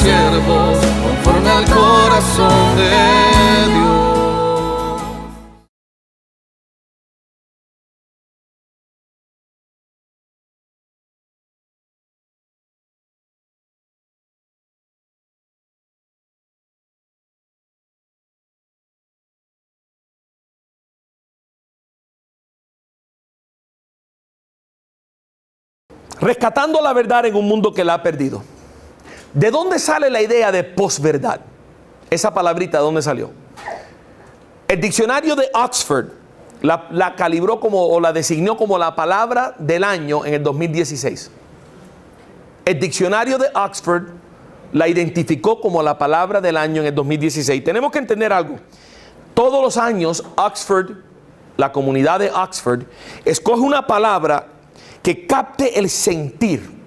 siervos conforme al corazón de Dios. Rescatando la verdad en un mundo que la ha perdido. ¿De dónde sale la idea de posverdad? Esa palabrita, ¿de dónde salió? El diccionario de Oxford la calibró como, o la designó como la palabra del año en el 2016. El diccionario de Oxford la identificó como la palabra del año en el 2016. Tenemos que entender algo. Todos los años Oxford, la comunidad de Oxford, escoge una palabra que capte el sentir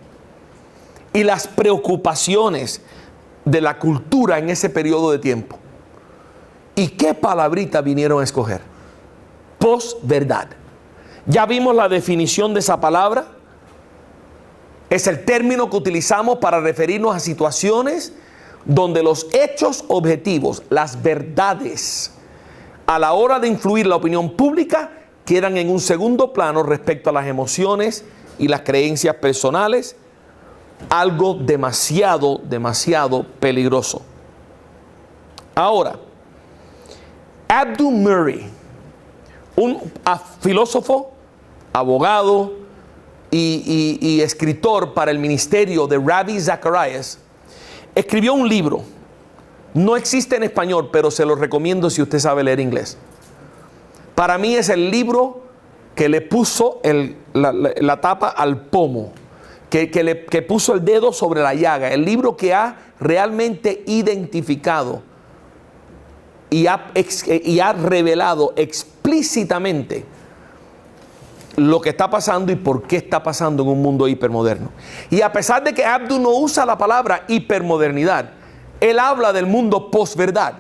y las preocupaciones de la cultura en ese periodo de tiempo. ¿Y qué palabrita vinieron a escoger? Posverdad. Ya vimos la definición de esa palabra. Es el término que utilizamos para referirnos a situaciones donde los hechos objetivos, las verdades, a la hora de influir la opinión pública, quedan en un segundo plano respecto a las emociones y las creencias personales. Algo demasiado peligroso. Ahora, Abdul Murray, un filósofo, abogado y escritor para el ministerio de Ravi Zacharias, escribió un libro. No existe en español, pero se lo recomiendo si usted sabe leer inglés. Para mí es el libro que le puso la tapa al pomo, que puso el dedo sobre la llaga, el libro que ha realmente identificado y ha revelado explícitamente lo que está pasando y por qué está pasando en un mundo hipermoderno. Y a pesar de que Abdul no usa la palabra hipermodernidad, él habla del mundo posverdad.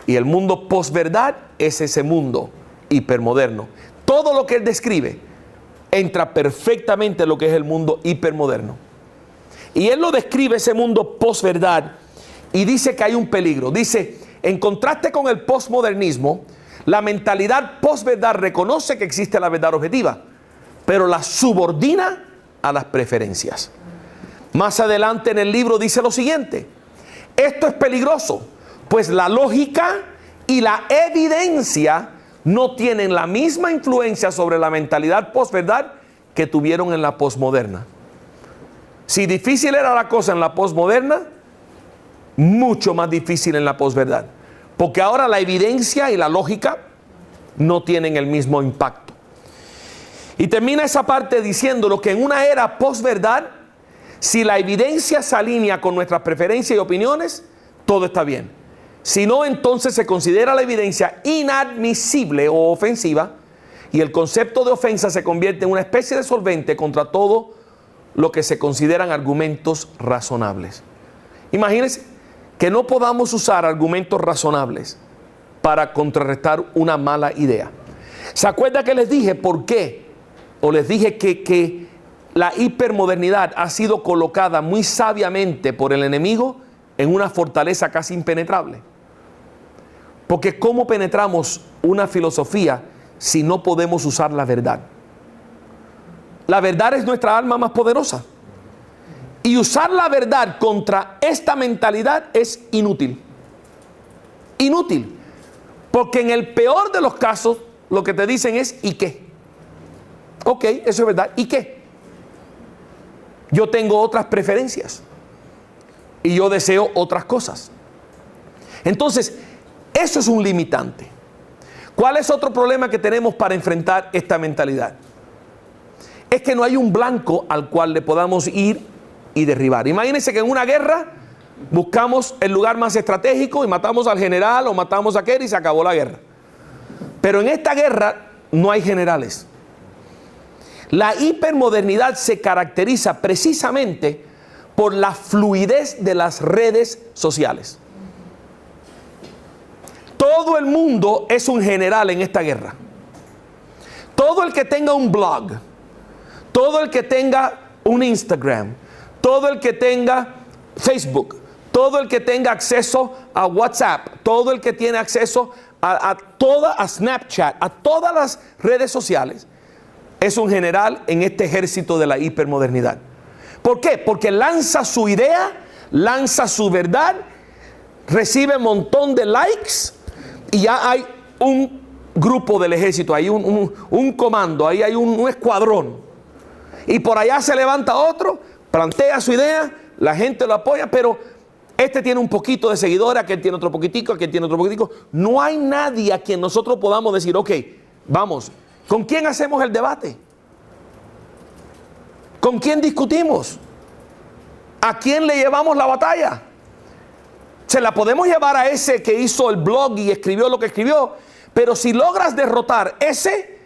Y el mundo posverdad es ese mundo hipermoderno. Todo lo que él describe entra perfectamente en lo que es el mundo hipermoderno. Y él lo describe, ese mundo posverdad, y dice que hay un peligro. Dice, en contraste con el posmodernismo, la mentalidad posverdad reconoce que existe la verdad objetiva, pero la subordina a las preferencias. Más adelante en el libro dice lo siguiente: esto es peligroso, pues la lógica y la evidencia no tienen la misma influencia sobre la mentalidad posverdad que tuvieron en la posmoderna. Si difícil era la cosa en la posmoderna, mucho más difícil en la posverdad. Porque ahora la evidencia y la lógica no tienen el mismo impacto. Y termina esa parte diciéndolo que en una era posverdad, si la evidencia se alinea con nuestras preferencias y opiniones, todo está bien. Si no, entonces se considera la evidencia inadmisible o ofensiva, y el concepto de ofensa se convierte en una especie de solvente contra todo lo que se consideran argumentos razonables. Imagínense que no podamos usar argumentos razonables para contrarrestar una mala idea. ¿Se acuerda que les dije por qué? O les dije que la hipermodernidad ha sido colocada muy sabiamente por el enemigo en una fortaleza casi impenetrable. Porque ¿cómo penetramos una filosofía si no podemos usar la verdad? La verdad es nuestra arma más poderosa. Y usar la verdad contra esta mentalidad es inútil. Inútil. Porque en el peor de los casos, lo que te dicen es ¿y qué? Ok, eso es verdad. ¿Y qué? Yo tengo otras preferencias. Y yo deseo otras cosas. Entonces, eso es un limitante. ¿Cuál es otro problema que tenemos para enfrentar esta mentalidad? Es que no hay un blanco al cual le podamos ir y derribar. Imagínense que en una guerra buscamos el lugar más estratégico y matamos al general o matamos a aquel y se acabó la guerra. Pero en esta guerra no hay generales. La hipermodernidad se caracteriza precisamente por la fluidez de las redes sociales. Todo el mundo es un general en esta guerra. Todo el que tenga un blog, todo el que tenga un Instagram, todo el que tenga Facebook, todo el que tenga acceso a WhatsApp, todo el que tiene acceso a Snapchat, a todas las redes sociales, es un general en este ejército de la hipermodernidad. ¿Por qué? Porque lanza su idea, lanza su verdad, recibe un montón de likes y ya hay un grupo del ejército, hay un comando, ahí hay un escuadrón. Y por allá se levanta otro, plantea su idea, la gente lo apoya, pero este tiene un poquito de seguidores, aquel tiene otro poquitico, aquel tiene otro poquitico. No hay nadie a quien nosotros podamos decir, ok, vamos, ¿con quién hacemos el debate? ¿Con quién discutimos? ¿A quién le llevamos la batalla? Se la podemos llevar a ese que hizo el blog y escribió lo que escribió, pero si logras derrotar ese,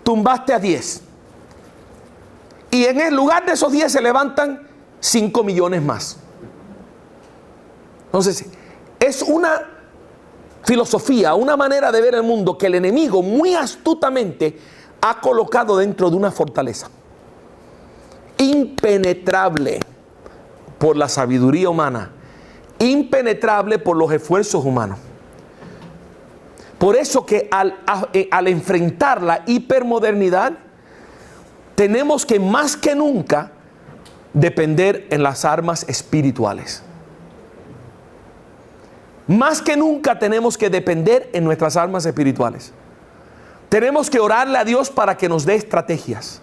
tumbaste a 10. Y en el lugar de esos 10 se levantan 5 millones más. Entonces, es una filosofía, una manera de ver el mundo que el enemigo muy astutamente ha colocado dentro de una fortaleza. Impenetrable por la sabiduría humana, impenetrable por los esfuerzos humanos. Por eso que al enfrentar la hipermodernidad, tenemos que más que nunca depender en las armas espirituales. Más que nunca tenemos que depender en nuestras armas espirituales. Tenemos que orarle a Dios para que nos dé estrategias.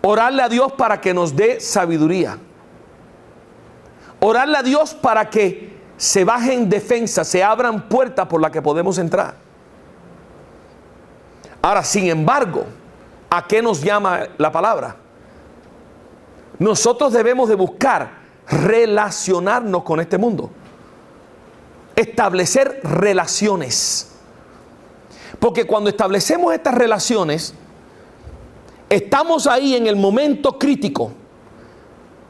Orarle a Dios para que nos dé sabiduría. Orarle a Dios para que se bajen defensas, se abran puertas por las que podemos entrar. Ahora, sin embargo, ¿a qué nos llama la palabra? Nosotros debemos de buscar relacionarnos con este mundo. Establecer relaciones. Porque cuando establecemos estas relaciones, estamos ahí en el momento crítico,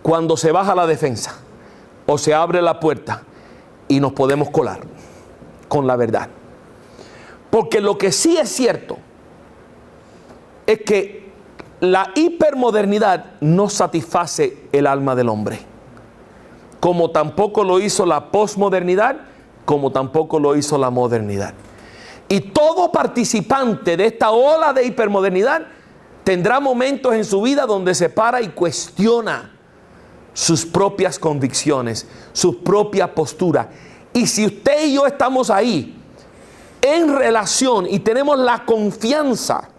cuando se baja la defensa o se abre la puerta y nos podemos colar con la verdad. Porque lo que sí es cierto es que la hipermodernidad no satisface el alma del hombre, como tampoco lo hizo la posmodernidad, como tampoco lo hizo la modernidad. Y todo participante de esta ola de hipermodernidad tendrá momentos en su vida donde se para y cuestiona sus propias convicciones, su propia postura. Y si usted y yo estamos ahí en relación y tenemos la confianza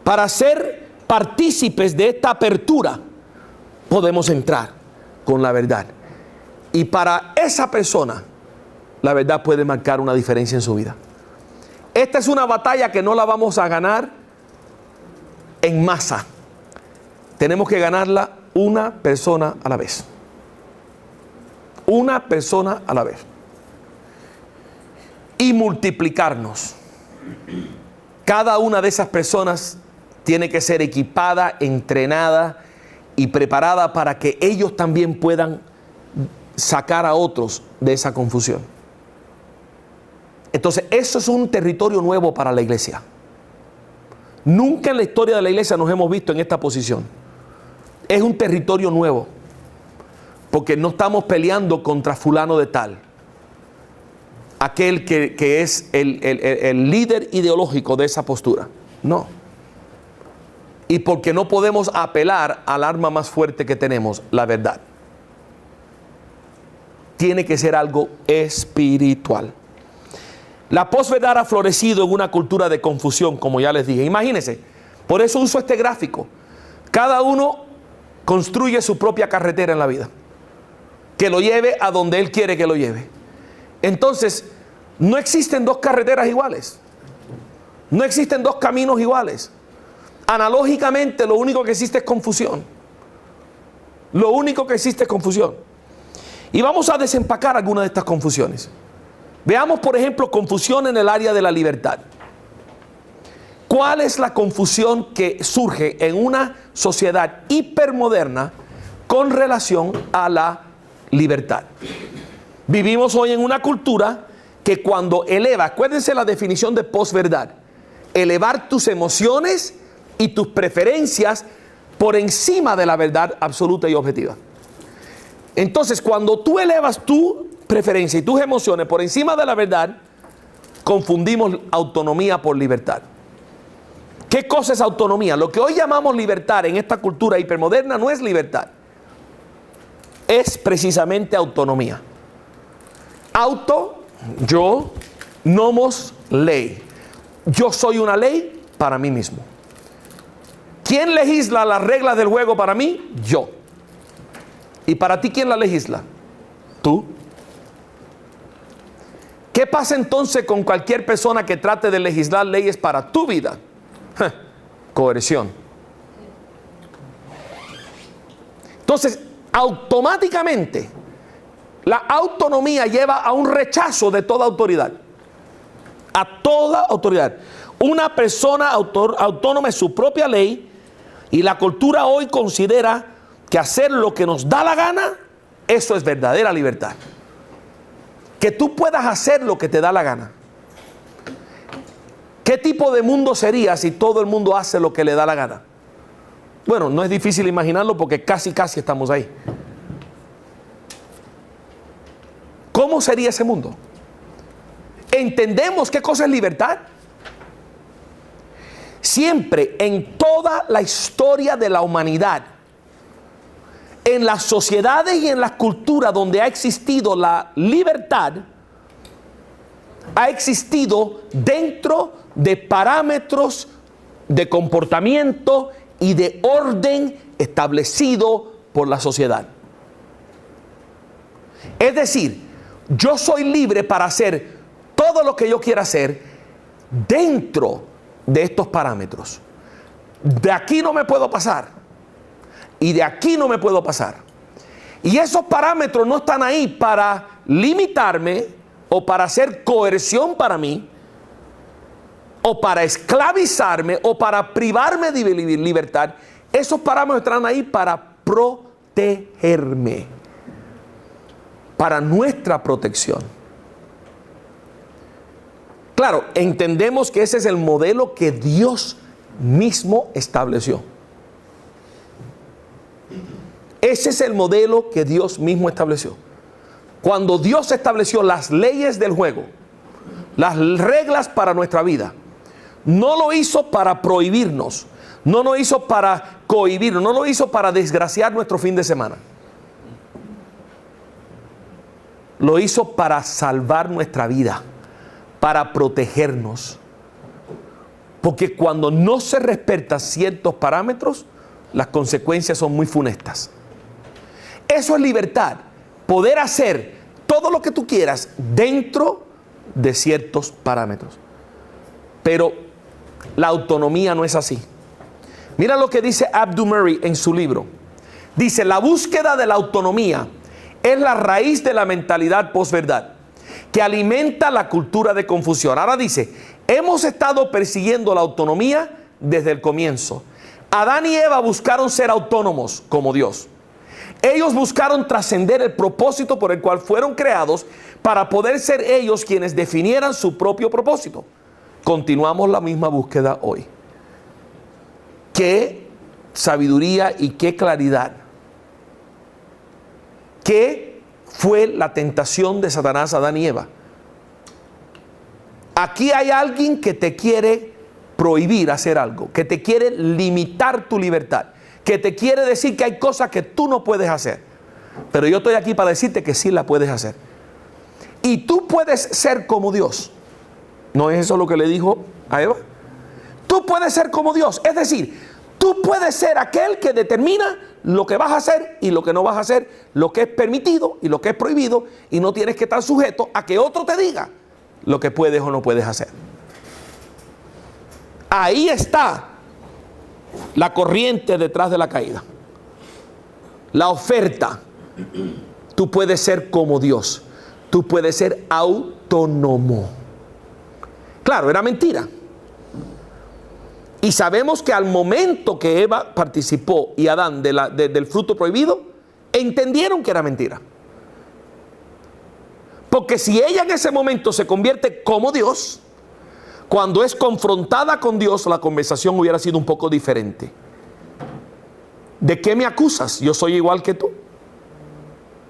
para ser partícipes de esta apertura, podemos entrar con la verdad. Y para esa persona, la verdad puede marcar una diferencia en su vida. Esta es una batalla que no la vamos a ganar en masa. Tenemos que ganarla una persona a la vez. Una persona a la vez. Y multiplicarnos. Cada una de esas personas tiene que ser equipada, entrenada y preparada para que ellos también puedan sacar a otros de esa confusión. Entonces, eso es un territorio nuevo para la iglesia. Nunca en la historia de la iglesia nos hemos visto en esta posición. Es un territorio nuevo, porque no estamos peleando contra fulano de tal, aquel que es el líder ideológico de esa postura. No. Y porque no podemos apelar al arma más fuerte que tenemos, la verdad. Tiene que ser algo espiritual. La posverdad ha florecido en una cultura de confusión, como ya les dije. Imagínense, por eso uso este gráfico. Cada uno construye su propia carretera en la vida, que lo lleve a donde él quiere que lo lleve. Entonces, no existen dos carreteras iguales. No existen dos caminos iguales. Analógicamente, lo único que existe es confusión. Lo único que existe es confusión. Y vamos a desempacar algunas de estas confusiones. Veamos, por ejemplo, confusión en el área de la libertad. ¿Cuál es la confusión que surge en una sociedad hipermoderna con relación a la libertad? Vivimos hoy en una cultura que cuando eleva, acuérdense la definición de posverdad, elevar tus emociones y tus preferencias por encima de la verdad absoluta y objetiva. Entonces, cuando tú elevas tu preferencia y tus emociones por encima de la verdad, confundimos autonomía por libertad. ¿Qué cosa es autonomía? Lo que hoy llamamos libertad en esta cultura hipermoderna no es libertad. Es precisamente autonomía. Auto, yo, nomos, ley. Yo soy una ley para mí mismo. ¿Quién legisla las reglas del juego para mí? Yo. ¿Y para ti quién la legisla? Tú. ¿Qué pasa entonces con cualquier persona que trate de legislar leyes para tu vida? Coerción. Entonces, automáticamente, la autonomía lleva a un rechazo de toda autoridad. A toda autoridad. Una persona autónoma es su propia ley, y la cultura hoy considera que hacer lo que nos da la gana, eso es verdadera libertad. Que tú puedas hacer lo que te da la gana. ¿Qué tipo de mundo sería si todo el mundo hace lo que le da la gana? Bueno, no es difícil imaginarlo porque casi estamos ahí. ¿Cómo sería ese mundo? ¿Entendemos qué cosa es libertad? Siempre en toda la historia de la humanidad, en las sociedades y en las culturas donde ha existido la libertad, ha existido dentro de parámetros de comportamiento y de orden establecido por la sociedad. Es decir, yo soy libre para hacer todo lo que yo quiera hacer dentro de estos parámetros. De aquí no me puedo pasar y de aquí no me puedo pasar. Y esos parámetros no están ahí para limitarme o para hacer coerción para mí, o para esclavizarme, o para privarme de vivir libertad. Esos parámetros están ahí para protegerme, para nuestra protección. Claro, entendemos que ese es el modelo que Dios mismo estableció. Ese es el modelo que Dios mismo estableció. Cuando Dios estableció las leyes del juego, las reglas para nuestra vida, no lo hizo para prohibirnos, no lo hizo para cohibirnos, no lo hizo para desgraciar nuestro fin de semana. Lo hizo para salvar nuestra vida, para protegernos. Porque cuando no se respetan ciertos parámetros, las consecuencias son muy funestas. Eso es libertad, poder hacer todo lo que tú quieras dentro de ciertos parámetros. Pero la autonomía no es así. Mira lo que dice Abdul Murray en su libro. Dice: la búsqueda de la autonomía es la raíz de la mentalidad posverdad, que alimenta la cultura de confusión. Ahora dice: hemos estado persiguiendo la autonomía desde el comienzo. Adán y Eva buscaron ser autónomos como Dios. Ellos buscaron trascender el propósito por el cual fueron creados para poder ser ellos quienes definieran su propio propósito. Continuamos la misma búsqueda hoy. Qué sabiduría y qué claridad. ¿Qué fue la tentación de Satanás a Adán y Eva? Aquí hay alguien que te quiere prohibir hacer algo, que te quiere limitar tu libertad, que te quiere decir que hay cosas que tú no puedes hacer. Pero yo estoy aquí para decirte que sí la puedes hacer. Y tú puedes ser como Dios. ¿No es eso lo que le dijo a Eva? Tú puedes ser como Dios. Es decir, tú puedes ser aquel que determina lo que vas a hacer y lo que no vas a hacer, lo que es permitido y lo que es prohibido, y no tienes que estar sujeto a que otro te diga lo que puedes o no puedes hacer. Ahí está la corriente detrás de la caída. La oferta. Tú puedes ser como Dios. Tú puedes ser autónomo. Claro, era mentira. Y sabemos que al momento que Eva participó y Adán del fruto prohibido, entendieron que era mentira. Porque si ella en ese momento se convierte como Dios, cuando es confrontada con Dios, la conversación hubiera sido un poco diferente. ¿De qué me acusas? Yo soy igual que tú.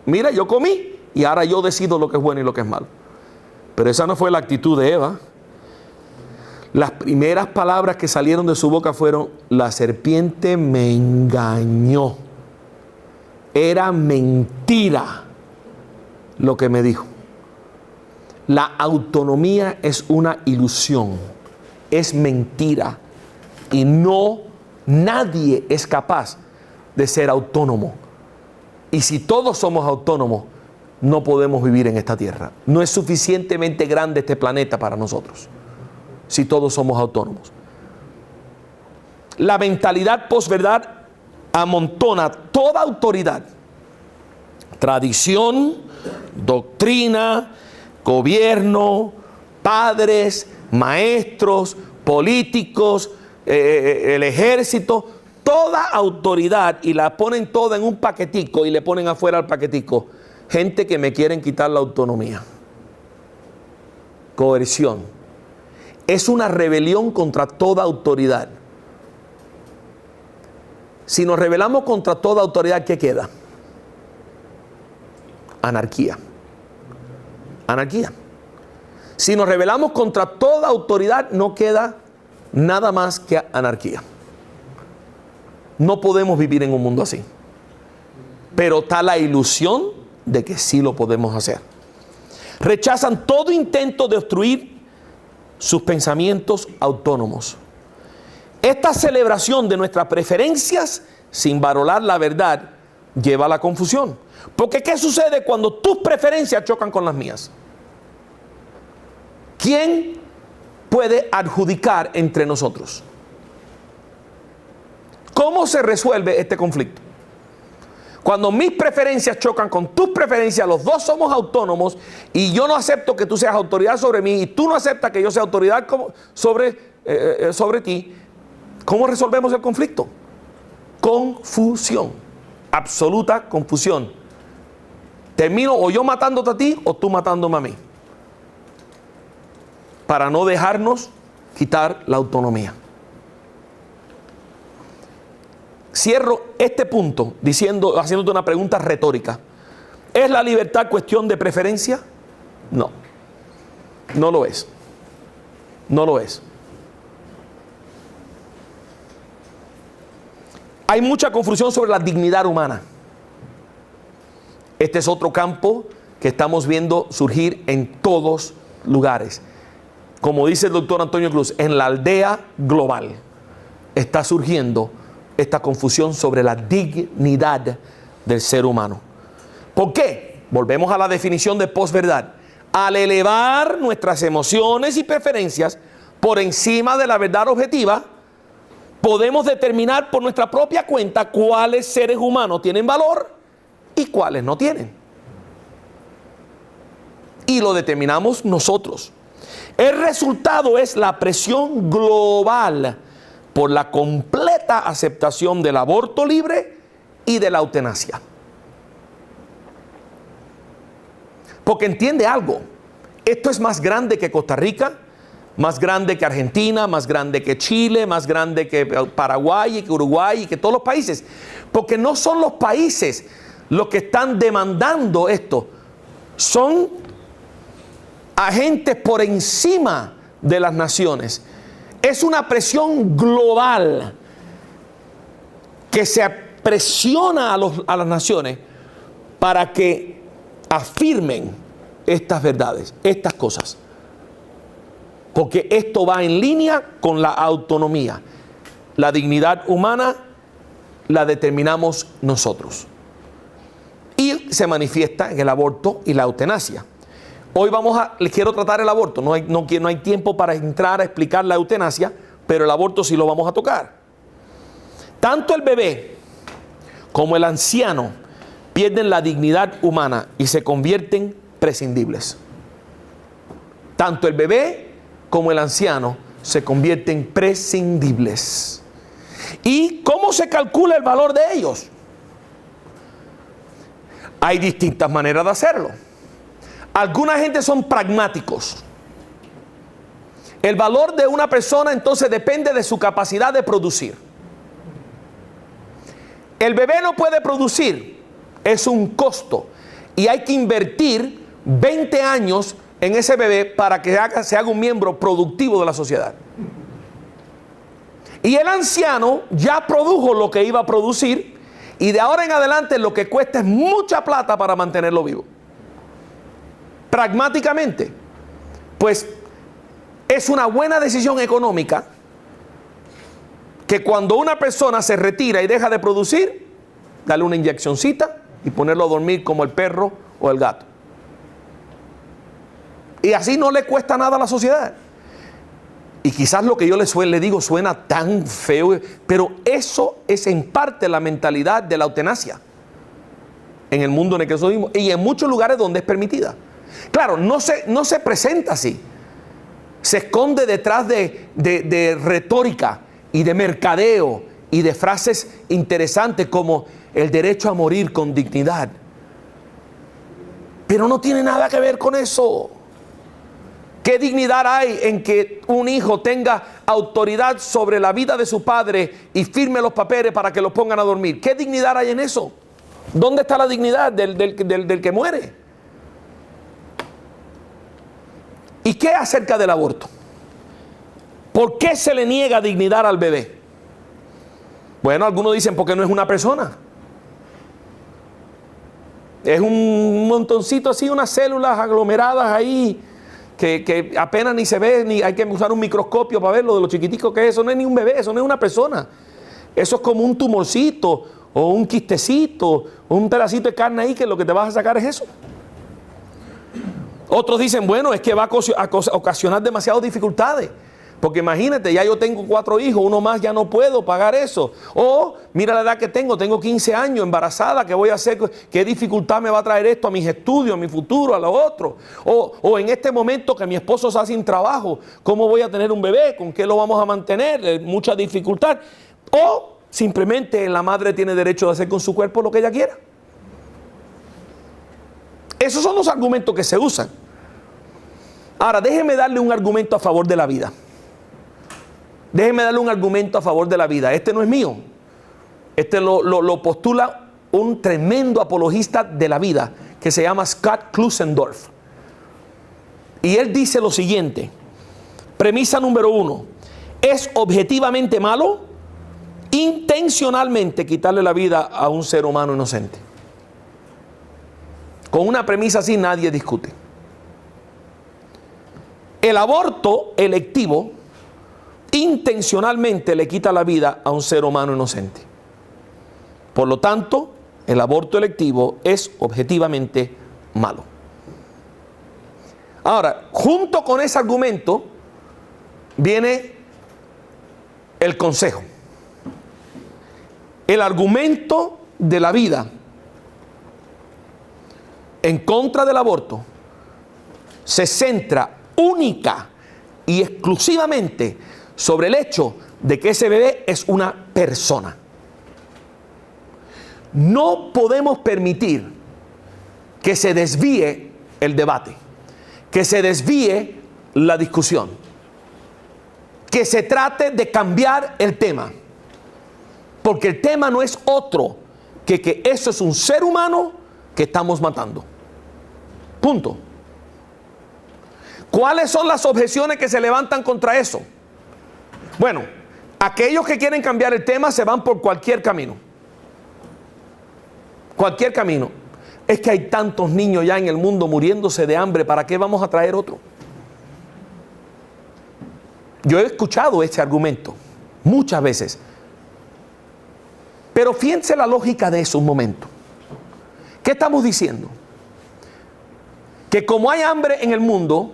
Mira, yo comí y ahora yo decido lo que es bueno y lo que es malo. Pero esa no fue la actitud de Eva. Las primeras palabras que salieron de su boca fueron: la serpiente me engañó. Era mentira lo que me dijo. La autonomía es una ilusión, es mentira. Y nadie es capaz de ser autónomo. Y si todos somos autónomos, no podemos vivir en esta tierra. No es suficientemente grande este planeta para nosotros, si todos somos autónomos. La mentalidad posverdad amontona toda autoridad, tradición, doctrina, gobierno, padres, maestros, políticos, el ejército, toda autoridad, y la ponen toda en un paquetico y le ponen afuera al paquetico: gente que me quieren quitar la autonomía. Coerción. Es una rebelión contra toda autoridad. Si nos rebelamos contra toda autoridad, ¿qué queda? Anarquía. Anarquía. Si nos rebelamos contra toda autoridad, no queda nada más que anarquía. No podemos vivir en un mundo así. Pero está la ilusión de que sí lo podemos hacer. Rechazan todo intento de obstruir sus pensamientos autónomos. Esta celebración de nuestras preferencias sin valorar la verdad lleva a la confusión. Porque ¿qué sucede cuando tus preferencias chocan con las mías? ¿Quién puede adjudicar entre nosotros? ¿Cómo se resuelve este conflicto? Cuando mis preferencias chocan con tus preferencias, los dos somos autónomos y yo no acepto que tú seas autoridad sobre mí y tú no aceptas que yo sea autoridad sobre ti. ¿Cómo resolvemos el conflicto? Confusión, absoluta confusión. Termino o yo matándote a ti o tú matándome a mí, para no dejarnos quitar la autonomía. Cierro este punto haciéndote una pregunta retórica. ¿Es la libertad cuestión de preferencia? No. No lo es. No lo es. Hay mucha confusión sobre la dignidad humana. Este es otro campo que estamos viendo surgir en todos lugares. Como dice el doctor Antonio Cruz, en la aldea global está surgiendo esta confusión sobre la dignidad del ser humano. ¿Por qué? Volvemos a la definición de posverdad. Al elevar nuestras emociones y preferencias por encima de la verdad objetiva, podemos determinar por nuestra propia cuenta cuáles seres humanos tienen valor y cuáles no tienen. Y lo determinamos nosotros. El resultado es la presión global por la completa aceptación del aborto libre y de la eutanasia. Porque entiende algo, esto es más grande que Costa Rica, más grande que Argentina, más grande que Chile, más grande que Paraguay y que Uruguay y que todos los países. Porque no son los países los que están demandando esto, son agentes por encima de las naciones. Es una presión global que se presiona a las naciones para que afirmen estas verdades, estas cosas. Porque esto va en línea con la autonomía. La dignidad humana la determinamos nosotros. Y se manifiesta en el aborto y la eutanasia. Hoy les quiero tratar el aborto. No hay tiempo para entrar a explicar la eutanasia, pero el aborto sí lo vamos a tocar. Tanto el bebé como el anciano pierden la dignidad humana y se convierten prescindibles. Tanto el bebé como el anciano se convierten prescindibles. ¿Y cómo se calcula el valor de ellos? Hay distintas maneras de hacerlo. Alguna gente son pragmáticos. El valor de una persona entonces depende de su capacidad de producir. El bebé no puede producir, es un costo. y hay que invertir 20 años en ese bebé para que se haga un miembro productivo de la sociedad. Y el anciano ya produjo lo que iba a producir, y de ahora en adelante lo que cuesta es mucha plata para mantenerlo vivo. Pragmáticamente, pues es una buena decisión económica que cuando una persona se retira y deja de producir, darle una inyeccioncita y ponerlo a dormir como el perro o el gato. Y así no le cuesta nada a la sociedad. Y quizás lo que yo le digo suena tan feo, pero eso es en parte la mentalidad de la eutanasia en el mundo en el que vivimos y en muchos lugares donde es permitida. Claro, no se presenta así. Se esconde detrás de retórica y de mercadeo y de frases interesantes como el derecho a morir con dignidad. Pero no tiene nada que ver con eso. ¿Qué dignidad hay en que un hijo tenga autoridad sobre la vida de su padre y firme los papeles para que lo pongan a dormir? ¿Qué dignidad hay en eso? ¿Dónde está la dignidad del que muere? ¿Y qué acerca del aborto? ¿Por qué se le niega dignidad al bebé? Bueno, algunos dicen porque no es una persona. Es un montoncito así, unas células aglomeradas ahí que apenas ni se ve, ni hay que usar un microscopio para verlo de lo chiquitico que es. Eso no es ni un bebé, eso no es una persona. Eso es como un tumorcito o un quistecito o un pedacito de carne ahí que lo que te vas a sacar es eso. Otros dicen, bueno, es que va a ocasionar demasiadas dificultades. Porque imagínate, ya yo tengo 4 hijos, uno más ya no puedo pagar eso. O mira la edad que tengo 15 años, embarazada, ¿qué voy a hacer? ¿Qué dificultad me va a traer esto a mis estudios, a mi futuro, a lo otro? O en este momento que mi esposo está sin trabajo, ¿cómo voy a tener un bebé? ¿Con qué lo vamos a mantener? Mucha dificultad. O simplemente la madre tiene derecho de hacer con su cuerpo lo que ella quiera. Esos son los argumentos que se usan. Ahora, déjeme darle un argumento a favor de la vida. Déjeme darle un argumento a favor de la vida. Este no es mío. Este lo postula un tremendo apologista de la vida que se llama Scott Klusendorf. Y él dice lo siguiente. Premisa número 1. ¿Es objetivamente malo intencionalmente quitarle la vida a un ser humano inocente? Con una premisa así nadie discute. El aborto electivo intencionalmente le quita la vida a un ser humano inocente. Por lo tanto, el aborto electivo es objetivamente malo. Ahora, junto con ese argumento viene el consejo. El argumento de la vida en contra del aborto se centra única y exclusivamente sobre el hecho de que ese bebé es una persona. No podemos permitir que se desvíe el debate, que se desvíe la discusión, que se trate de cambiar el tema, porque el tema no es otro que eso es un ser humano que estamos matando. Punto. ¿Cuáles son las objeciones que se levantan contra eso? Bueno, aquellos que quieren cambiar el tema se van por cualquier camino. Cualquier camino. Es que hay tantos niños ya en el mundo muriéndose de hambre, ¿para qué vamos a traer otro? Yo he escuchado este argumento muchas veces. Pero fíjense la lógica de eso un momento. ¿Qué estamos diciendo? Que como hay hambre en el mundo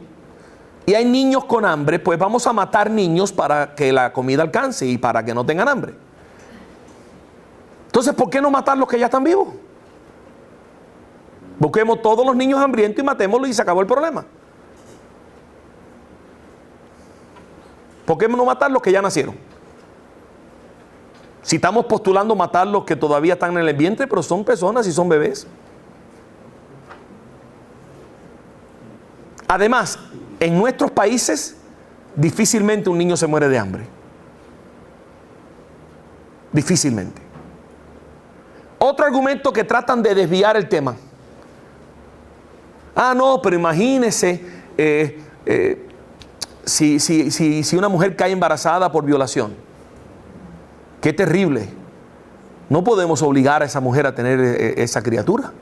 y hay niños con hambre, pues vamos a matar niños para que la comida alcance y para que no tengan hambre. Entonces, ¿por qué no matar los que ya están vivos? Busquemos todos los niños hambrientos y matémoslos y se acabó el problema. ¿Por qué no matar los que ya nacieron? Si estamos postulando matar los que todavía están en el vientre, pero son personas y son bebés. Además, en nuestros países, difícilmente un niño se muere de hambre. Difícilmente. Otro argumento que tratan de desviar el tema. Ah, no, pero imagínese si una mujer cae embarazada por violación. Qué terrible. No podemos obligar a esa mujer a tener esa criatura.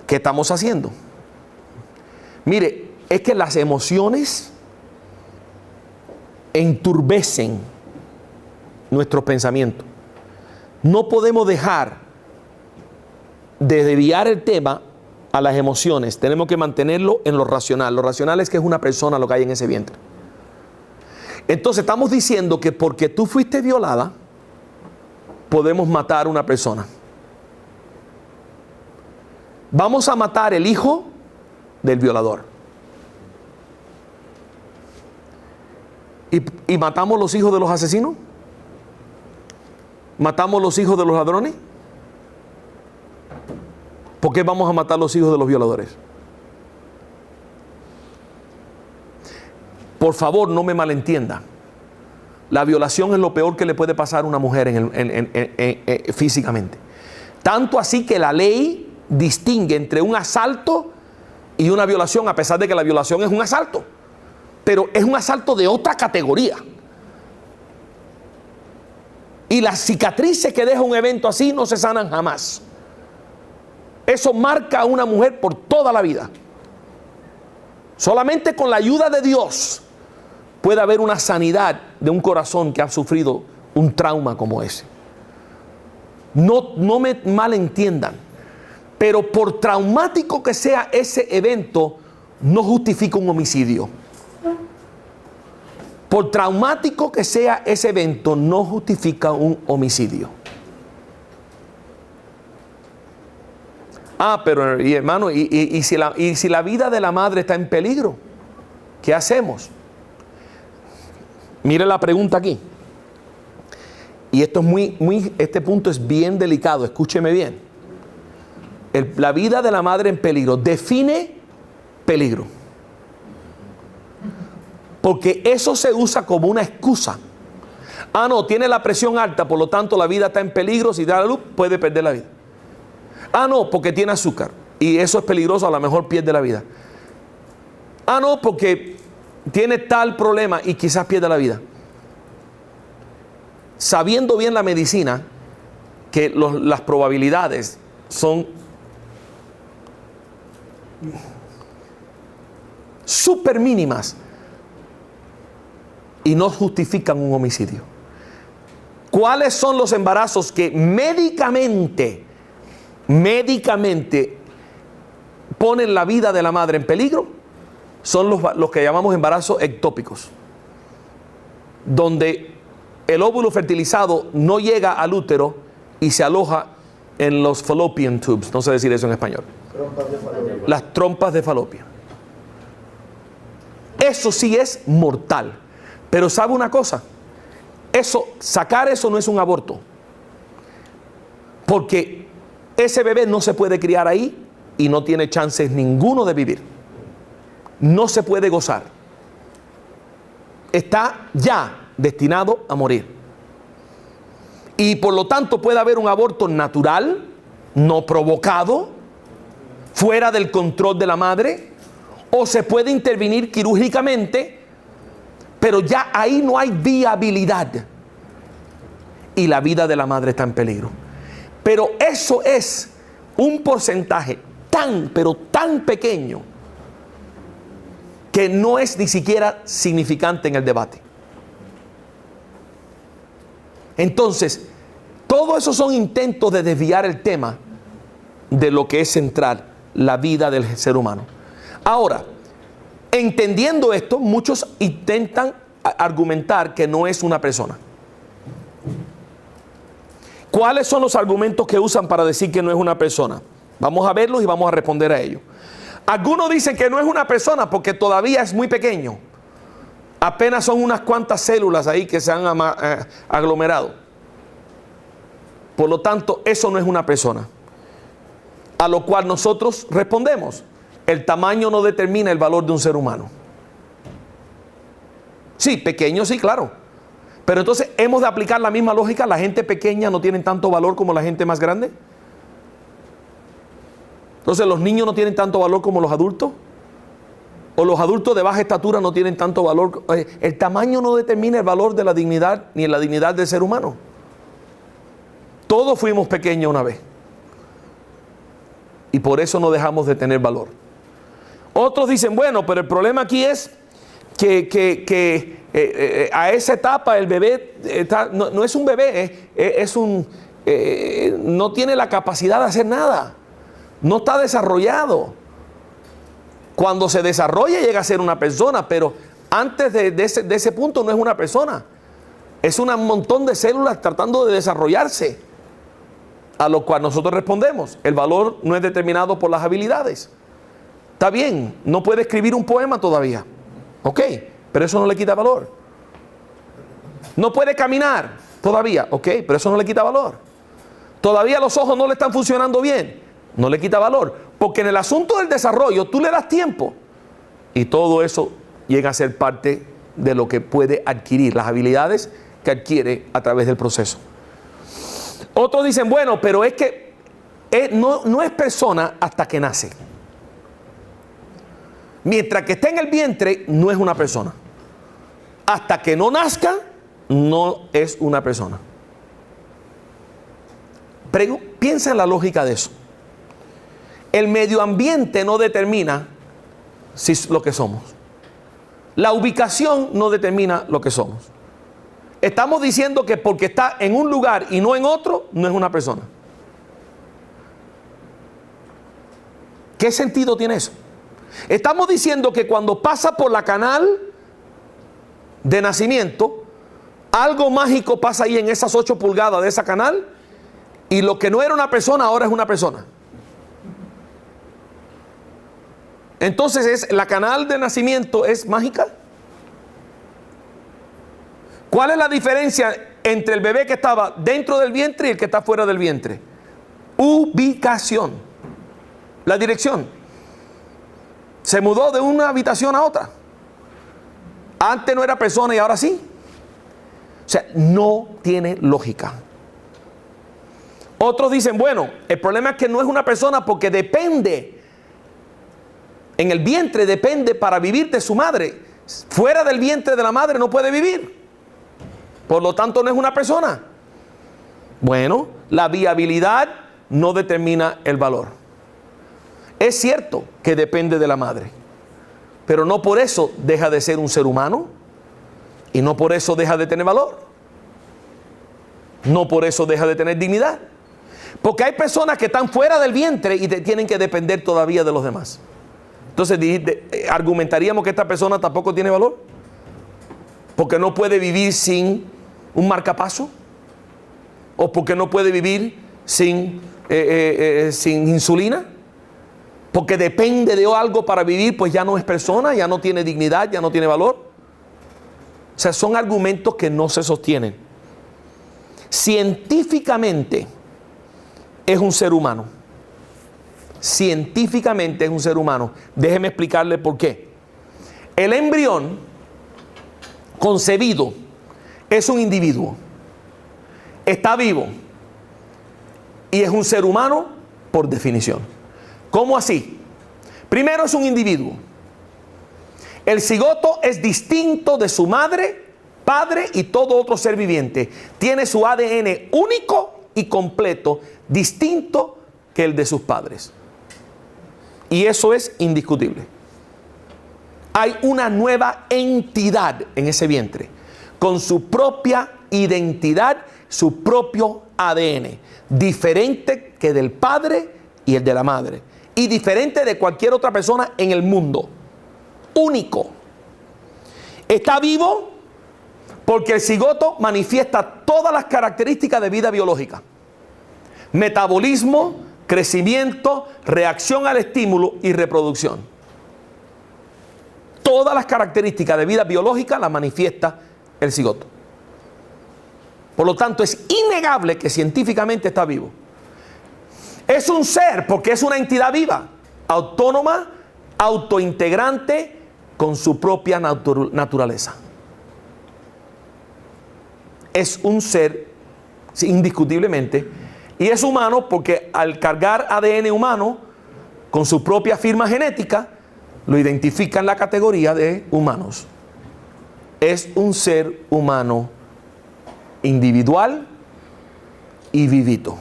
¿Qué estamos haciendo? Mire, es que las emociones enturbecen nuestros pensamientos. No podemos dejar de desviar el tema a las emociones. Tenemos que mantenerlo en lo racional. Lo racional es que es una persona lo que hay en ese vientre. Entonces estamos diciendo que porque tú fuiste violada, podemos matar a una persona. Vamos a matar el hijo del violador. ¿Y matamos los hijos de los asesinos? ¿Matamos los hijos de los ladrones? ¿Por qué vamos a matar los hijos de los violadores? Por favor, no me malentienda. La violación es lo peor que le puede pasar a una mujer físicamente. Tanto así que la ley distingue entre un asalto y una violación, a pesar de que la violación es un asalto. Pero es un asalto de otra categoría. Y las cicatrices que deja un evento así no se sanan jamás. Eso marca a una mujer por toda la vida. Solamente con la ayuda de Dios puede haber una sanidad de un corazón que ha sufrido un trauma como ese. No me malentiendan, pero por traumático que sea ese evento, no justifica un homicidio. Por traumático que sea ese evento, no justifica un homicidio. Ah, pero hermano, ¿y si la vida de la madre está en peligro? ¿Qué hacemos? Mire la pregunta aquí. Y esto es este punto es bien delicado, escúcheme bien. La vida de la madre en peligro define peligro. Porque eso se usa como una excusa. Ah, no, tiene la presión alta, por lo tanto la vida está en peligro. Si da la luz, puede perder la vida. Ah, no, porque tiene azúcar y eso es peligroso, a lo mejor pierde la vida. Ah, no, porque tiene tal problema y quizás pierda la vida. Sabiendo bien la medicina que las probabilidades son súper mínimas y no justifican un homicidio. ¿Cuáles son los embarazos que médicamente ponen la vida de la madre en peligro? Son los que llamamos embarazos ectópicos, donde el óvulo fertilizado no llega al útero y se aloja en los fallopian tubes, no sé decir eso en español. Las trompas de falopio. Eso sí es mortal. Pero ¿sabe una cosa? Sacar eso no es un aborto. Porque ese bebé no se puede criar ahí y no tiene chances ninguno de vivir. No se puede gozar. Está ya destinado a morir. Y por lo tanto puede haber un aborto natural, no provocado, fuera del control de la madre, o se puede intervenir quirúrgicamente, pero ya ahí no hay viabilidad y la vida de la madre está en peligro. Pero eso es un porcentaje pero tan pequeño que no es ni siquiera significante en el debate. Entonces, todo eso son intentos de desviar el tema de lo que es central, la vida del ser humano. Ahora, entendiendo esto, muchos intentan argumentar que no es una persona. ¿Cuáles son los argumentos que usan para decir que no es una persona? Vamos a verlos y vamos a responder a ellos. Algunos dicen que no es una persona porque todavía es muy pequeño. Apenas son unas cuantas células ahí que se han aglomerado. Por lo tanto, eso no es una persona. A lo cual nosotros respondemos: el tamaño no determina el valor de un ser humano. Sí, pequeño, sí, claro. Pero entonces, ¿hemos de aplicar la misma lógica? ¿La gente pequeña no tiene tanto valor como la gente más grande? Entonces, ¿los niños no tienen tanto valor como los adultos? ¿O los adultos de baja estatura no tienen tanto valor? El tamaño no determina el valor de la dignidad ni la dignidad del ser humano. Todos fuimos pequeños una vez. Y por eso no dejamos de tener valor. Otros dicen, bueno, pero el problema aquí es que a esa etapa el bebé no es un bebé, no tiene la capacidad de hacer nada. No está desarrollado. Cuando se desarrolla llega a ser una persona, pero antes de ese punto no es una persona. Es un montón de células tratando de desarrollarse. A lo cual nosotros respondemos, el valor no es determinado por las habilidades. Está bien, no puede escribir un poema todavía. Ok, pero eso no le quita valor. No puede caminar todavía. Ok, pero eso no le quita valor. Todavía los ojos no le están funcionando bien. No le quita valor. Porque en el asunto del desarrollo tú le das tiempo. Y todo eso llega a ser parte de lo que puede adquirir, las habilidades que adquiere a través del proceso. Otros dicen, bueno, pero es que no es persona hasta que nace. Mientras que está en el vientre, no es una persona. Hasta que no nazca, no es una persona. Piensa en la lógica de eso. El medio ambiente no determina lo que somos. La ubicación no determina lo que somos. Estamos diciendo que porque está en un lugar y no en otro, no es una persona. ¿Qué sentido tiene eso? Estamos diciendo que cuando pasa por la canal de nacimiento, algo mágico pasa ahí en esas 8 pulgadas de esa canal, y lo que no era una persona ahora es una persona. Entonces, ¿la canal de nacimiento es mágica? ¿Cuál es la diferencia entre el bebé que estaba dentro del vientre y el que está fuera del vientre? Ubicación. La dirección. Se mudó de una habitación a otra. Antes no era persona y ahora sí. O sea, no tiene lógica. Otros dicen, bueno, el problema es que no es una persona porque depende. En el vientre depende para vivir de su madre. Fuera del vientre de la madre no puede vivir. Por lo tanto, no es una persona. Bueno, la viabilidad no determina el valor. Es cierto que depende de la madre, pero no por eso deja de ser un ser humano y no por eso deja de tener valor. No por eso deja de tener dignidad. Porque hay personas que están fuera del vientre y tienen que depender todavía de los demás. Entonces, argumentaríamos que esta persona tampoco tiene valor. Porque no puede vivir sin un marcapaso. O porque no puede vivir sin insulina. Porque depende de algo para vivir, pues ya no es persona, ya no tiene dignidad, ya no tiene valor. O sea, son argumentos que no se sostienen. Científicamente es un ser humano. Científicamente es un ser humano. Déjeme explicarle por qué. El embrión concebido es un individuo. Está vivo. Y es un ser humano por definición. ¿Cómo así? Primero es un individuo. El cigoto es distinto de su madre, padre y todo otro ser viviente. Tiene su ADN único y completo, distinto que el de sus padres. Y eso es indiscutible. Hay una nueva entidad en ese vientre, con su propia identidad, su propio ADN, diferente que del padre y el de la madre, y diferente de cualquier otra persona en el mundo. Único. Está vivo porque el cigoto manifiesta todas las características de vida biológica: metabolismo, crecimiento, reacción al estímulo y reproducción. Todas las características de vida biológica las manifiesta el cigoto. Por lo tanto, es innegable que científicamente está vivo. Es un ser porque es una entidad viva, autónoma, autointegrante, con su propia naturaleza. Es un ser, indiscutiblemente, y es humano porque al cargar ADN humano, con su propia firma genética, lo identifica en la categoría de humanos. Es un ser humano individual y vivito.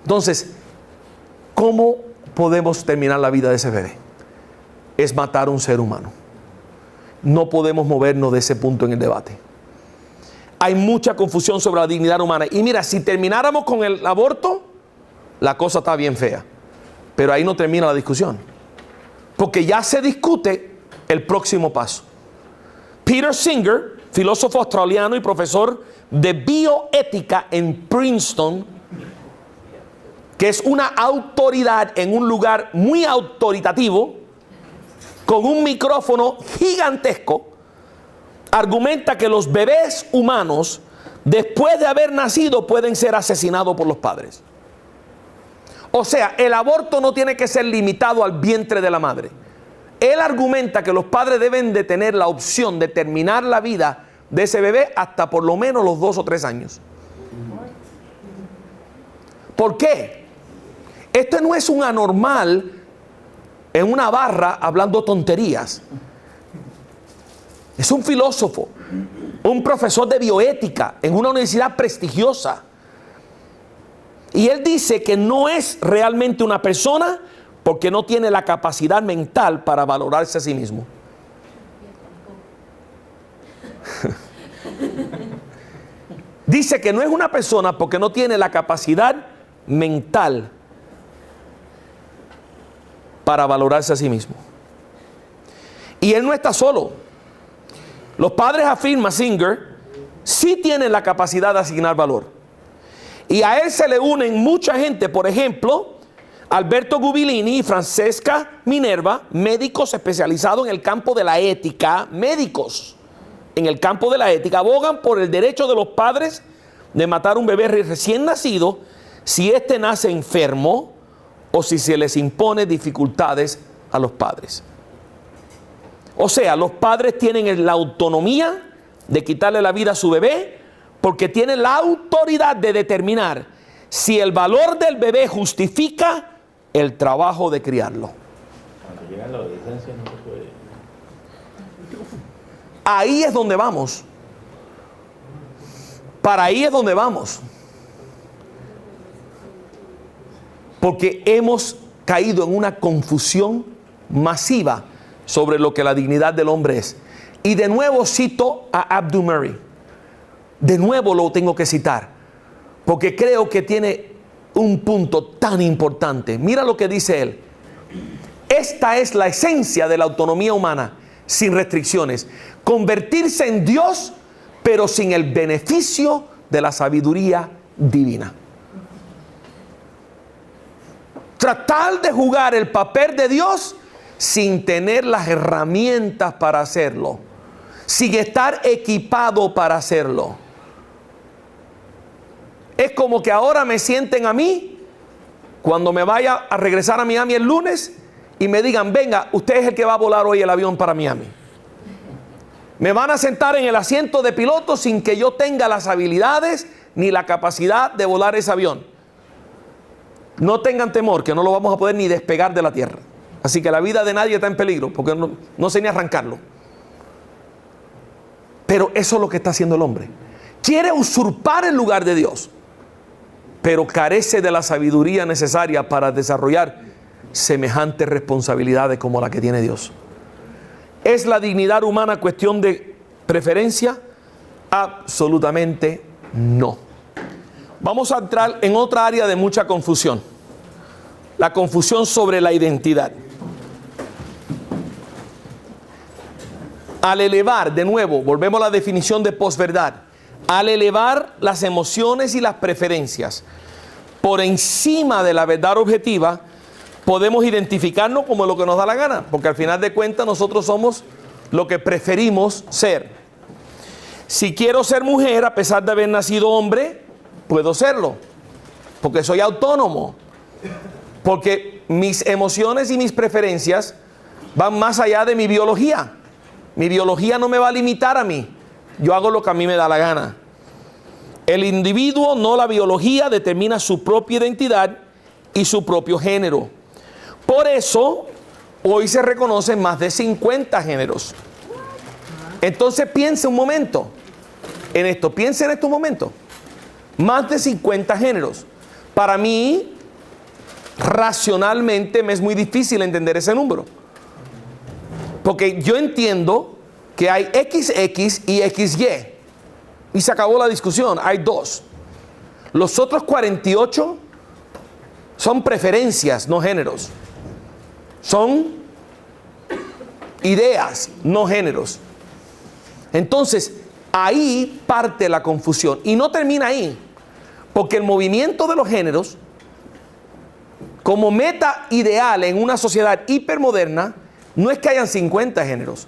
Entonces, ¿cómo podemos terminar la vida de ese bebé? Es matar a un ser humano. No podemos movernos de ese punto en el debate. Hay mucha confusión sobre la dignidad humana. Y mira, si termináramos con el aborto, la cosa está bien fea. Pero ahí no termina la discusión. Porque ya se discute el próximo paso. Peter Singer, filósofo australiano y profesor de bioética en Princeton, que es una autoridad en un lugar muy autoritativo, con un micrófono gigantesco, argumenta que los bebés humanos, después de haber nacido, pueden ser asesinados por los padres. O sea, el aborto no tiene que ser limitado al vientre de la madre. Él argumenta que los padres deben de tener la opción de terminar la vida de ese bebé hasta por lo menos los 2 o 3 años. ¿Por qué? Esto no es un anormal en una barra hablando tonterías. Es un filósofo, un profesor de bioética en una universidad prestigiosa. Y él dice que no es realmente una persona porque no tiene la capacidad mental para valorarse a sí mismo. Dice que no es una persona porque no tiene la capacidad mental para valorarse a sí mismo. Y él no está solo. Los padres, afirma Singer, sí tienen la capacidad de asignar valor. Y a él se le unen mucha gente, por ejemplo, Alberto Gubilini y Francesca Minerva, médicos especializados en el campo de la ética, médicos en el campo de la ética, abogan por el derecho de los padres de matar a un bebé recién nacido si éste nace enfermo o si se les impone dificultades a los padres. O sea, los padres tienen la autonomía de quitarle la vida a su bebé porque tienen la autoridad de determinar si el valor del bebé justifica el trabajo de criarlo. Cuando llega la adolescencia no se puede. Ahí es donde vamos. Para ahí es donde vamos. Porque hemos caído en una confusión masiva sobre lo que la dignidad del hombre es. Y de nuevo cito a Abdul Murray. De nuevo lo tengo que citar, porque creo que tiene un punto tan importante. Mira lo que dice él. Esta es la esencia de la autonomía humana, sin restricciones. Convertirse en Dios, pero sin el beneficio de la sabiduría divina. Tratar de jugar el papel de Dios sin tener las herramientas para hacerlo, sin estar equipado para hacerlo. Es como que ahora me sienten a mí, cuando me vaya a regresar a Miami el lunes, y me digan, venga, usted es el que va a volar hoy el avión para Miami. Me van a sentar en el asiento de piloto sin que yo tenga las habilidades ni la capacidad de volar ese avión. No tengan temor, que no lo vamos a poder ni despegar de la tierra. Así que la vida de nadie está en peligro, porque no sé ni arrancarlo. Pero eso es lo que está haciendo el hombre. Quiere usurpar el lugar de Dios, pero carece de la sabiduría necesaria para desarrollar semejantes responsabilidades como la que tiene Dios. ¿Es la dignidad humana cuestión de preferencia? Absolutamente no. Vamos a entrar en otra área de mucha confusión. La confusión sobre la identidad. Al elevar, de nuevo, volvemos a la definición de posverdad. Al elevar las emociones y las preferencias por encima de la verdad objetiva, podemos identificarnos como lo que nos da la gana, porque al final de cuentas nosotros somos lo que preferimos ser. Si quiero ser mujer a pesar de haber nacido hombre, puedo serlo, porque soy autónomo, porque mis emociones y mis preferencias van más allá de mi biología. Mi biología no me va a limitar a mí. Yo hago lo que a mí me da la gana. El individuo, no la biología, determina su propia identidad y su propio género. Por eso, hoy se reconocen más de 50 géneros. Entonces piense un momento en esto, piense en estos momentos. Más de 50 géneros. Para mí, racionalmente, me es muy difícil entender ese número. Porque yo entiendo que hay XX y XY. Y se acabó la discusión, hay dos. Los otros 48 son preferencias, no géneros. Son ideas, no géneros. Entonces, ahí parte la confusión. Y no termina ahí. Porque el movimiento de los géneros, como meta ideal en una sociedad hipermoderna, no es que hayan 50 géneros.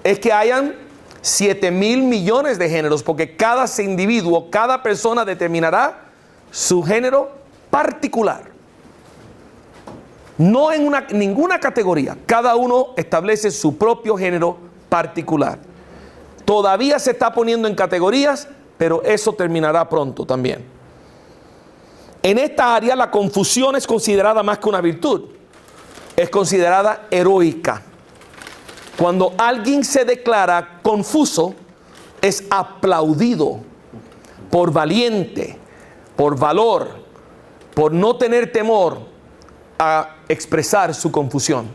Es que hayan 7,000 millones de géneros. Porque cada individuo, cada persona determinará su género particular. No en ninguna categoría. Cada uno establece su propio género particular. Todavía se está poniendo en categorías, pero eso terminará pronto también. En esta área la confusión es considerada más que una virtud. Es considerada heroica. Cuando alguien se declara confuso, es aplaudido por valiente, por valor, por no tener temor a expresar su confusión.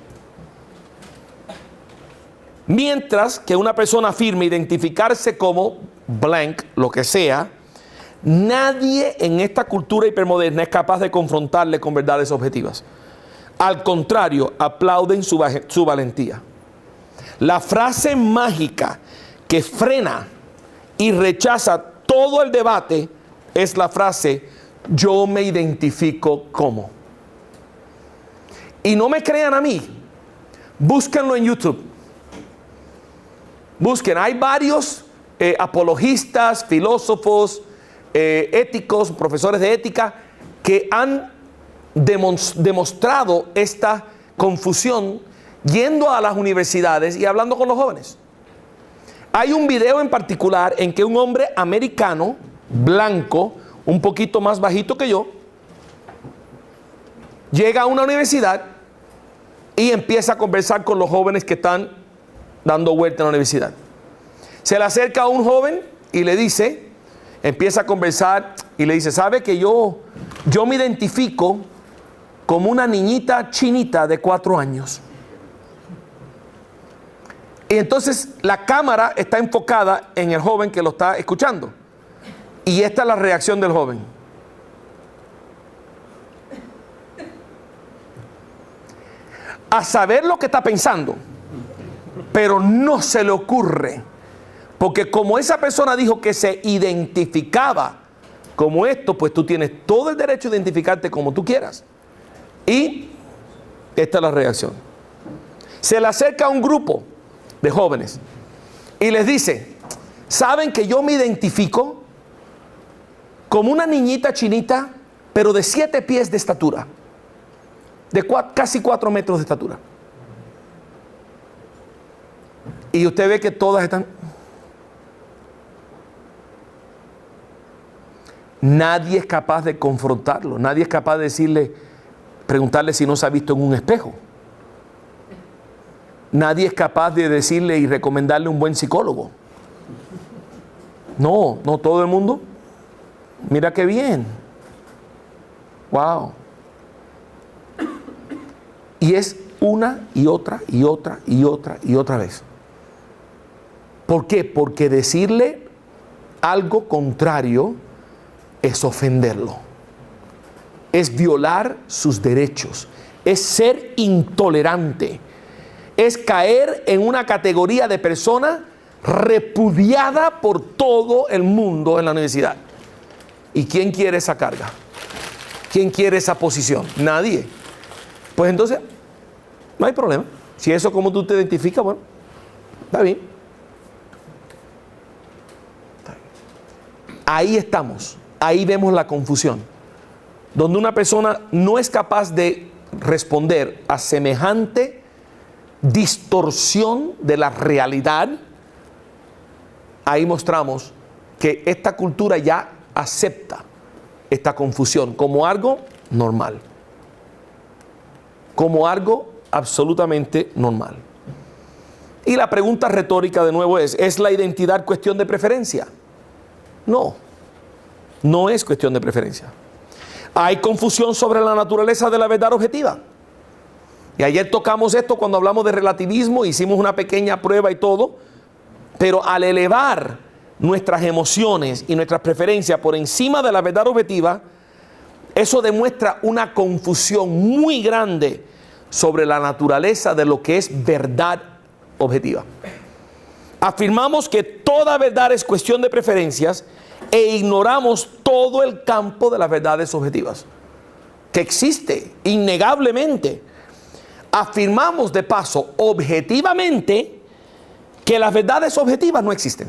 Mientras que una persona afirma identificarse como blank, lo que sea, nadie en esta cultura hipermoderna es capaz de confrontarle con verdades objetivas. Al contrario, aplauden su valentía. La frase mágica que frena y rechaza todo el debate es la frase: yo me identifico como. Y no me crean a mí, búsquenlo en YouTube. Busquen, hay varios apologistas, filósofos, éticos, profesores de ética que han demostrado esta confusión yendo a las universidades y hablando con los jóvenes. Hay un video en particular en que un hombre americano, blanco, un poquito más bajito que yo, llega a una universidad y empieza a conversar con los jóvenes que están dando vuelta en la universidad. Se le acerca a un joven y le dice, empieza a conversar y le dice: ¿sabe que yo me identifico como una niñita chinita de 4 años? Y entonces la cámara está enfocada en el joven que lo está escuchando. Y esta es la reacción del joven. A saber lo que está pensando, pero no se le ocurre. Porque como esa persona dijo que se identificaba como esto, pues tú tienes todo el derecho de identificarte como tú quieras. Y esta es la reacción. Se le acerca a un grupo de jóvenes y les dice: ¿saben que yo me identifico como una niñita chinita, pero de 7 pies de estatura? De casi 4 metros de estatura. Y usted ve que todas están... Nadie es capaz de confrontarlo. Nadie es capaz de decirle, preguntarle si no se ha visto en un espejo. Nadie es capaz de decirle y recomendarle un buen psicólogo. No, todo el mundo. Mira qué bien. Wow. Y es una y otra y otra y otra y otra vez. ¿Por qué? Porque decirle algo contrario es ofenderlo. Es violar sus derechos. Es ser intolerante. Es caer en una categoría de persona repudiada por todo el mundo en la universidad. ¿Y quién quiere esa carga? ¿Quién quiere esa posición? Nadie. Pues entonces, no hay problema. Si eso como tú te identificas, bueno, está bien. Ahí estamos. Ahí vemos la confusión. Donde una persona no es capaz de responder a semejante distorsión de la realidad. Ahí mostramos que esta cultura ya acepta esta confusión como algo normal. como algo absolutamente normal. Y la pregunta retórica de nuevo ¿es la identidad cuestión de preferencia? No, no es cuestión de preferencia. Hay confusión sobre la naturaleza de la verdad objetiva. Y ayer tocamos esto cuando hablamos de relativismo, hicimos una pequeña prueba y todo, pero al elevar nuestras emociones y nuestras preferencias por encima de la verdad objetiva, eso demuestra una confusión muy grande sobre la naturaleza de lo que es verdad objetiva. Afirmamos que toda verdad es cuestión de preferencias e ignoramos todo el campo de las verdades objetivas, que existe innegablemente. Afirmamos de paso objetivamente que las verdades objetivas no existen.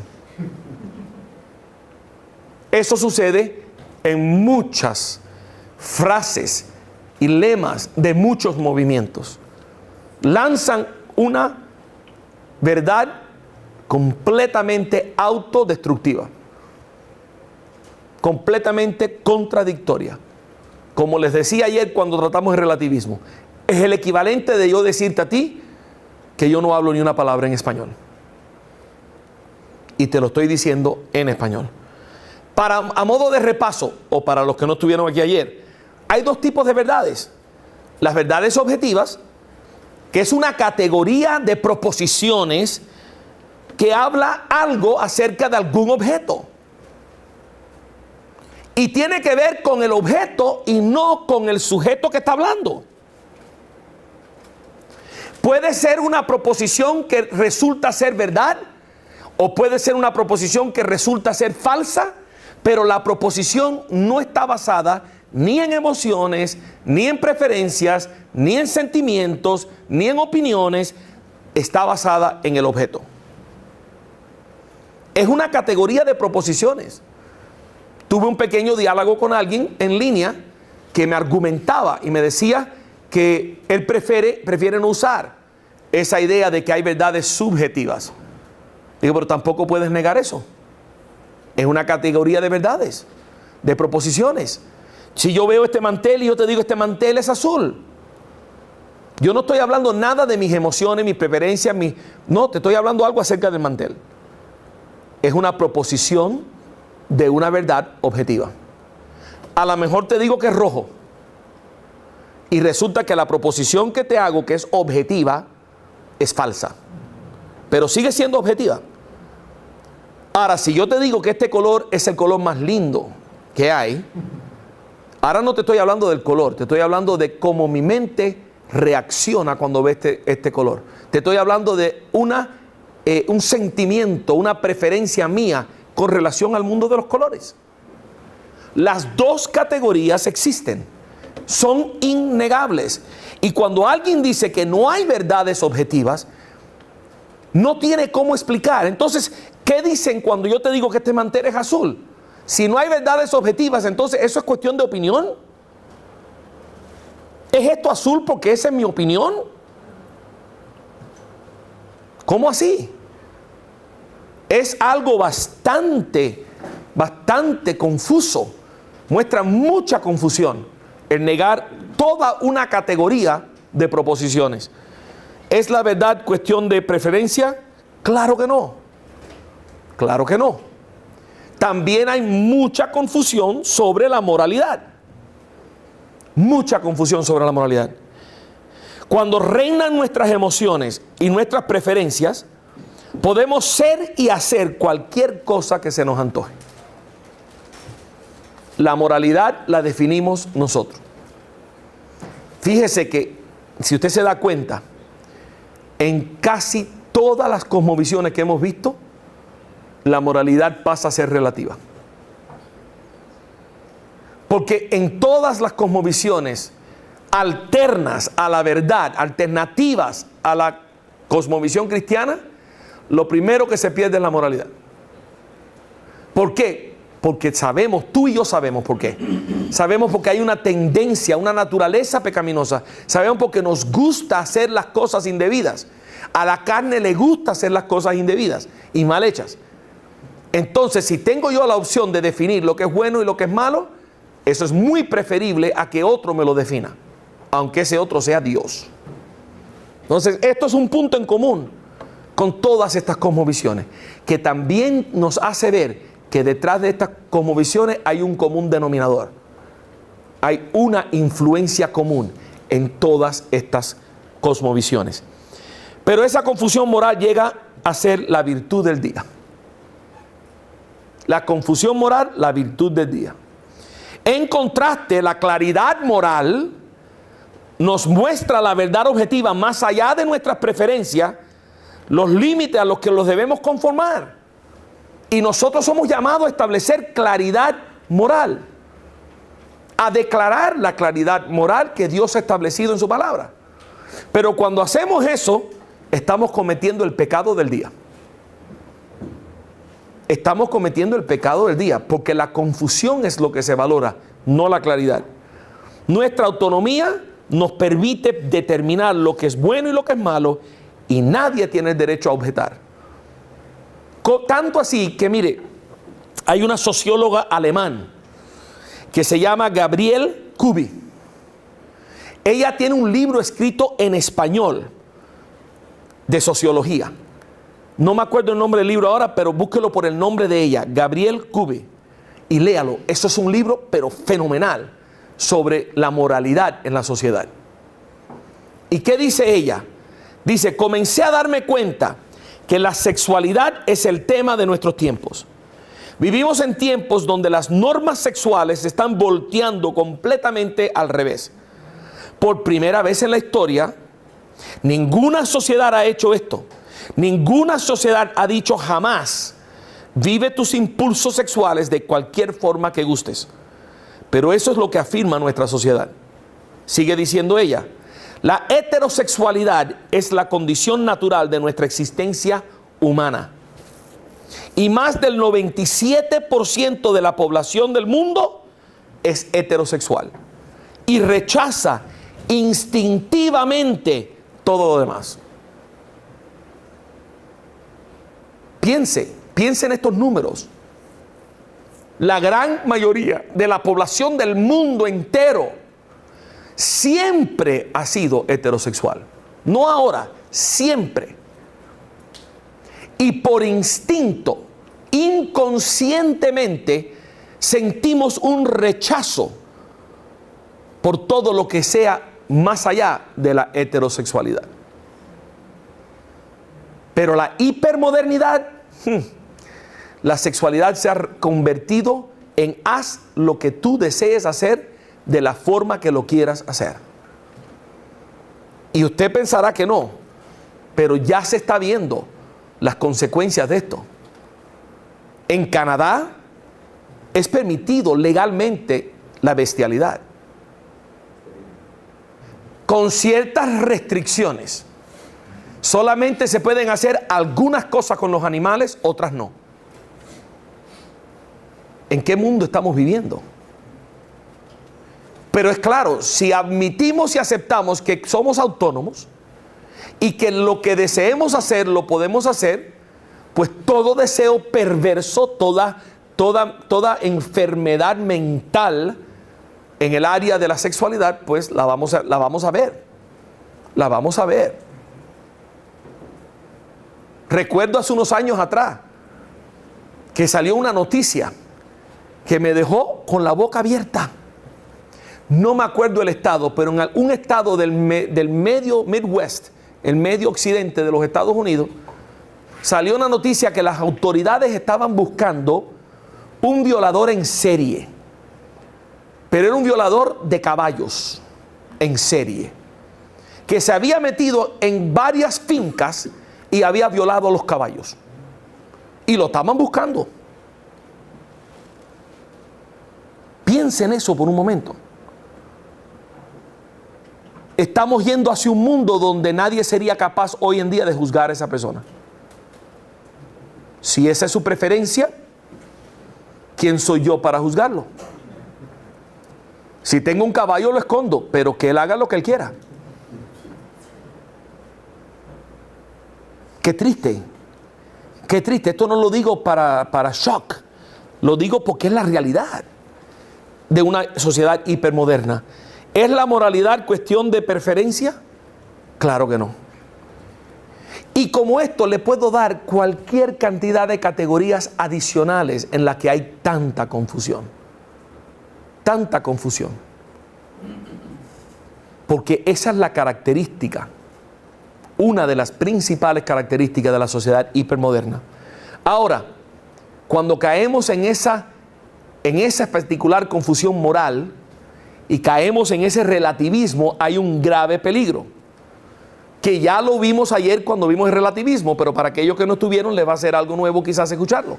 Eso sucede en muchas frases y lemas de muchos movimientos. Lanzan una verdad completamente autodestructiva, completamente contradictoria. Como les decía ayer cuando tratamos el relativismo, es el equivalente de yo decirte a ti que yo no hablo ni una palabra en español. Y te lo estoy diciendo en español. A modo de repaso, o para los que no estuvieron aquí ayer, hay dos tipos de verdades. Las verdades objetivas, que es una categoría de proposiciones que habla algo acerca de algún objeto. Y tiene que ver con el objeto y no con el sujeto que está hablando. Puede ser una proposición que resulta ser verdad, o puede ser una proposición que resulta ser falsa, pero la proposición no está basada ni en emociones, ni en preferencias, ni en sentimientos, ni en opiniones. Está basada en el objeto. Es una categoría de proposiciones. Tuve un pequeño diálogo con alguien en línea que me argumentaba y me decía que él prefiere no usar esa idea de que hay verdades subjetivas. Digo, pero tampoco puedes negar eso. Es una categoría de verdades, de proposiciones. Si yo veo este mantel y yo te digo este mantel es azul, yo no estoy hablando nada de mis emociones, mis preferencias, no, te estoy hablando algo acerca del mantel. Es una proposición de una verdad objetiva. A lo mejor te digo que es rojo y resulta que la proposición que te hago, que es objetiva, es falsa, pero sigue siendo objetiva. Ahora, si yo te digo que este color es el color más lindo que hay, ahora no te estoy hablando del color, te estoy hablando de cómo mi mente reacciona cuando ve este color. Te estoy hablando de un sentimiento, una preferencia mía con relación al mundo de los colores. Las dos categorías existen, son innegables. Y cuando alguien dice que no hay verdades objetivas, no tiene cómo explicar. Entonces, ¿qué dicen cuando yo te digo que este mantel es azul? Si no hay verdades objetivas, entonces ¿eso es cuestión de opinión? ¿Es esto azul porque esa es mi opinión? ¿Cómo así? Es algo bastante confuso. Muestra mucha confusión el negar toda una categoría de proposiciones. ¿Es la verdad cuestión de preferencia? Claro que no. Claro que no. También hay mucha confusión sobre la moralidad. Mucha confusión sobre la moralidad. Cuando reinan nuestras emociones y nuestras preferencias, podemos ser y hacer cualquier cosa que se nos antoje. La moralidad la definimos nosotros. Fíjese que, si usted se da cuenta, en casi todas las cosmovisiones que hemos visto, la moralidad pasa a ser relativa. Porque en todas las cosmovisiones alternas a la verdad, alternativas a la cosmovisión cristiana, lo primero que se pierde es la moralidad. ¿Por qué? Porque sabemos, tú y yo sabemos por qué. Sabemos porque hay una tendencia, una naturaleza pecaminosa. Sabemos porque nos gusta hacer las cosas indebidas. A la carne le gusta hacer las cosas indebidas y mal hechas. Entonces, si tengo yo la opción de definir lo que es bueno y lo que es malo, eso es muy preferible a que otro me lo defina. aunque ese otro sea Dios. Entonces, esto es un punto en común con todas estas cosmovisiones, que también nos hace ver que detrás de estas cosmovisiones hay un común denominador. Hay una influencia común en todas estas cosmovisiones. Pero esa confusión moral llega a ser la virtud del día. La confusión moral, la virtud del día. En contraste, la claridad moral nos muestra la verdad objetiva más allá de nuestras preferencias, los límites a los que los debemos conformar. Y nosotros somos llamados a establecer claridad moral, a declarar la claridad moral que Dios ha establecido en su palabra. Pero cuando hacemos eso, estamos cometiendo el pecado del día. Estamos cometiendo el pecado del día, porque la confusión es lo que se valora, no la claridad. Nuestra autonomía nos permite determinar lo que es bueno y lo que es malo, y nadie tiene el derecho a objetar. Tanto así que, mire, hay una socióloga alemán que se llama Gabrielle Kubi. Ella tiene un libro escrito en español de sociología. No me acuerdo el nombre del libro ahora, pero búsquelo por el nombre de ella, Gabrielle Kubi, y léalo. Eso es un libro, pero fenomenal, sobre la moralidad en la sociedad. ¿Y qué dice ella? Dice: comencé a darme cuenta que la sexualidad es el tema de nuestros tiempos. Vivimos en tiempos donde las normas sexuales se están volteando completamente al revés. Por primera vez en la historia, ninguna sociedad ha hecho esto. Ninguna sociedad ha dicho jamás: vive tus impulsos sexuales de cualquier forma que gustes. Pero eso es lo que afirma nuestra sociedad. Sigue diciendo ella: la heterosexualidad es la condición natural de nuestra existencia humana. Y más del 97% de la población del mundo es heterosexual y rechaza instintivamente todo lo demás. Piense en estos números. La gran mayoría de la población del mundo entero siempre ha sido heterosexual. No ahora, siempre. Y por instinto, inconscientemente, sentimos un rechazo por todo lo que sea más allá de la heterosexualidad. Pero la hipermodernidad, la sexualidad se ha convertido en haz lo que tú desees hacer de la forma que lo quieras hacer. Y usted pensará que no, pero ya se está viendo las consecuencias de esto. En Canadá es permitido legalmente la bestialidad, con ciertas restricciones. Solamente se pueden hacer algunas cosas con los animales, otras no. ¿En qué mundo estamos viviendo? Pero es claro, si admitimos y aceptamos que somos autónomos y que lo que deseemos hacer lo podemos hacer, pues todo deseo perverso, toda enfermedad mental en el área de la sexualidad, pues la vamos a ver. La vamos a ver. Recuerdo hace unos años atrás que salió una noticia que me dejó con la boca abierta. No me acuerdo el estado, pero en algún estado del medio Midwest, el medio occidente de los Estados Unidos, salió una noticia que las autoridades estaban buscando un violador en serie. Pero era un violador de caballos en serie, que se había metido en varias fincas y había violado a los caballos. Y lo estaban buscando. Piensen en eso por un momento. Estamos yendo hacia un mundo donde nadie sería capaz hoy en día de juzgar a esa persona. Si esa es su preferencia, ¿quién soy yo para juzgarlo? Si tengo un caballo lo escondo, pero que él haga lo que él quiera. Qué triste, qué triste. Esto no lo digo para shock, lo digo porque es la realidad de una sociedad hipermoderna. ¿Es la moralidad cuestión de preferencia? Claro que no. Y como esto le puedo dar cualquier cantidad de categorías adicionales en las que hay tanta confusión. Tanta confusión. Porque esa es la característica, una de las principales características de la sociedad hipermoderna. Ahora, cuando caemos en esa particular confusión moral y caemos en ese relativismo, hay un grave peligro. Que ya lo vimos ayer cuando vimos el relativismo, pero para aquellos que no estuvieron les va a ser algo nuevo quizás escucharlo.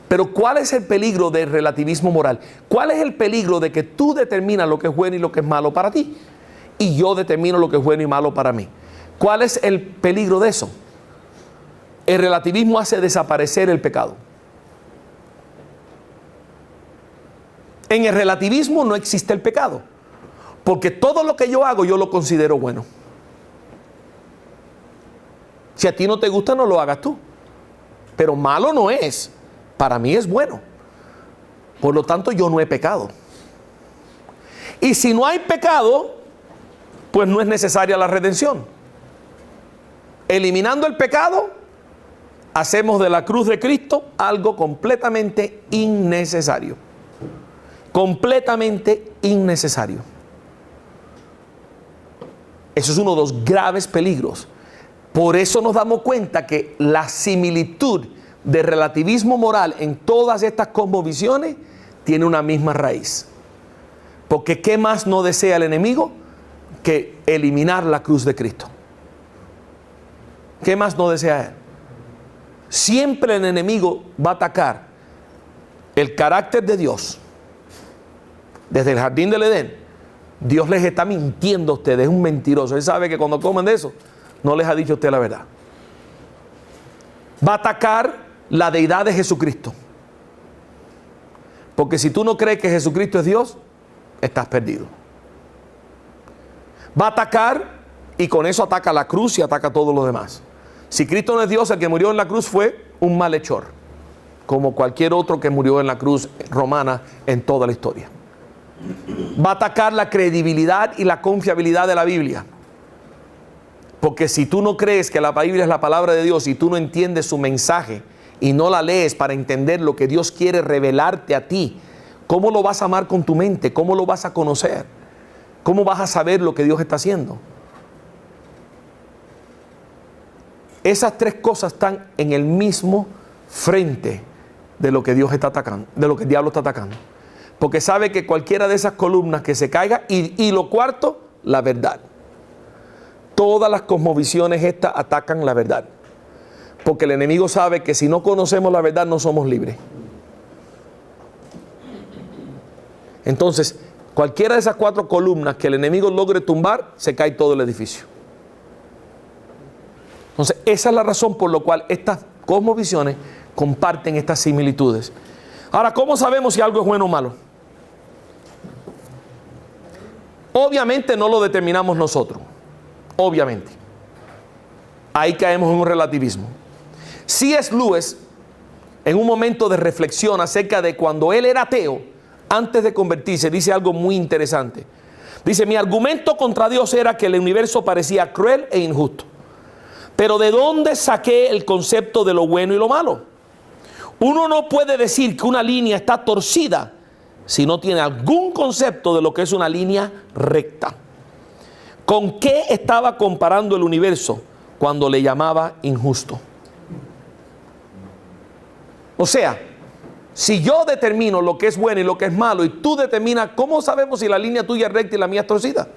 Pero ¿cuál es el peligro del relativismo moral? ¿Cuál es el peligro de que tú determinas lo que es bueno y lo que es malo para ti? Y yo determino lo que es bueno y malo para mí. ¿Cuál es el peligro de eso? El relativismo hace desaparecer el pecado. En el relativismo no existe el pecado, porque todo lo que yo hago yo lo considero bueno. Si a ti no te gusta, no lo hagas tú. Pero malo no es. Para mí es bueno. Por lo tanto, yo no he pecado. Y si no hay pecado, pues no es necesaria la redención. Eliminando el pecado, hacemos de la cruz de Cristo algo completamente innecesario. Completamente innecesario. Eso es uno de los graves peligros. Por eso nos damos cuenta que la similitud de relativismo moral en todas estas cosmovisiones tiene una misma raíz. Porque ¿qué más no desea el enemigo que eliminar la cruz de Cristo? ¿Qué más no desea él? Siempre el enemigo va a atacar el carácter de Dios. Desde el jardín del Edén, Dios les está mintiendo a ustedes, es un mentiroso. Él sabe que cuando comen de eso, no les ha dicho a usted la verdad. Va a atacar la deidad de Jesucristo. Porque si tú no crees que Jesucristo es Dios, estás perdido. Va a atacar, y con eso ataca la cruz y ataca a todos los demás. Si Cristo no es Dios, el que murió en la cruz fue un malhechor, como cualquier otro que murió en la cruz romana en toda la historia. Va a atacar la credibilidad y la confiabilidad de la Biblia. Porque si tú no crees que la Biblia es la palabra de Dios y tú no entiendes su mensaje y no la lees para entender lo que Dios quiere revelarte a ti, ¿cómo lo vas a amar con tu mente? ¿Cómo lo vas a conocer? ¿Cómo vas a saber lo que Dios está haciendo? Esas tres cosas están en el mismo frente de lo que Dios está atacando, de lo que el diablo está atacando. Porque sabe que cualquiera de esas columnas que se caiga, y lo cuarto, la verdad. Todas las cosmovisiones estas atacan la verdad. Porque el enemigo sabe que si no conocemos la verdad no somos libres. Entonces, cualquiera de esas cuatro columnas que el enemigo logre tumbar, se cae todo el edificio. Entonces, esa es la razón por la cual estas cosmovisiones comparten estas similitudes. Ahora, ¿cómo sabemos si algo es bueno o malo? Obviamente no lo determinamos nosotros. Obviamente. Ahí caemos en un relativismo. C.S. Lewis, en un momento de reflexión acerca de cuando él era ateo, antes de convertirse, dice algo muy interesante. Dice, mi argumento contra Dios era que el universo parecía cruel e injusto. Pero ¿de dónde saqué el concepto de lo bueno y lo malo? Uno no puede decir que una línea está torcida si no tiene algún concepto de lo que es una línea recta. ¿Con qué estaba comparando el universo cuando le llamaba injusto? O sea, si yo determino lo que es bueno y lo que es malo y tú determinas, ¿cómo sabemos si la línea tuya es recta y la mía es torcida?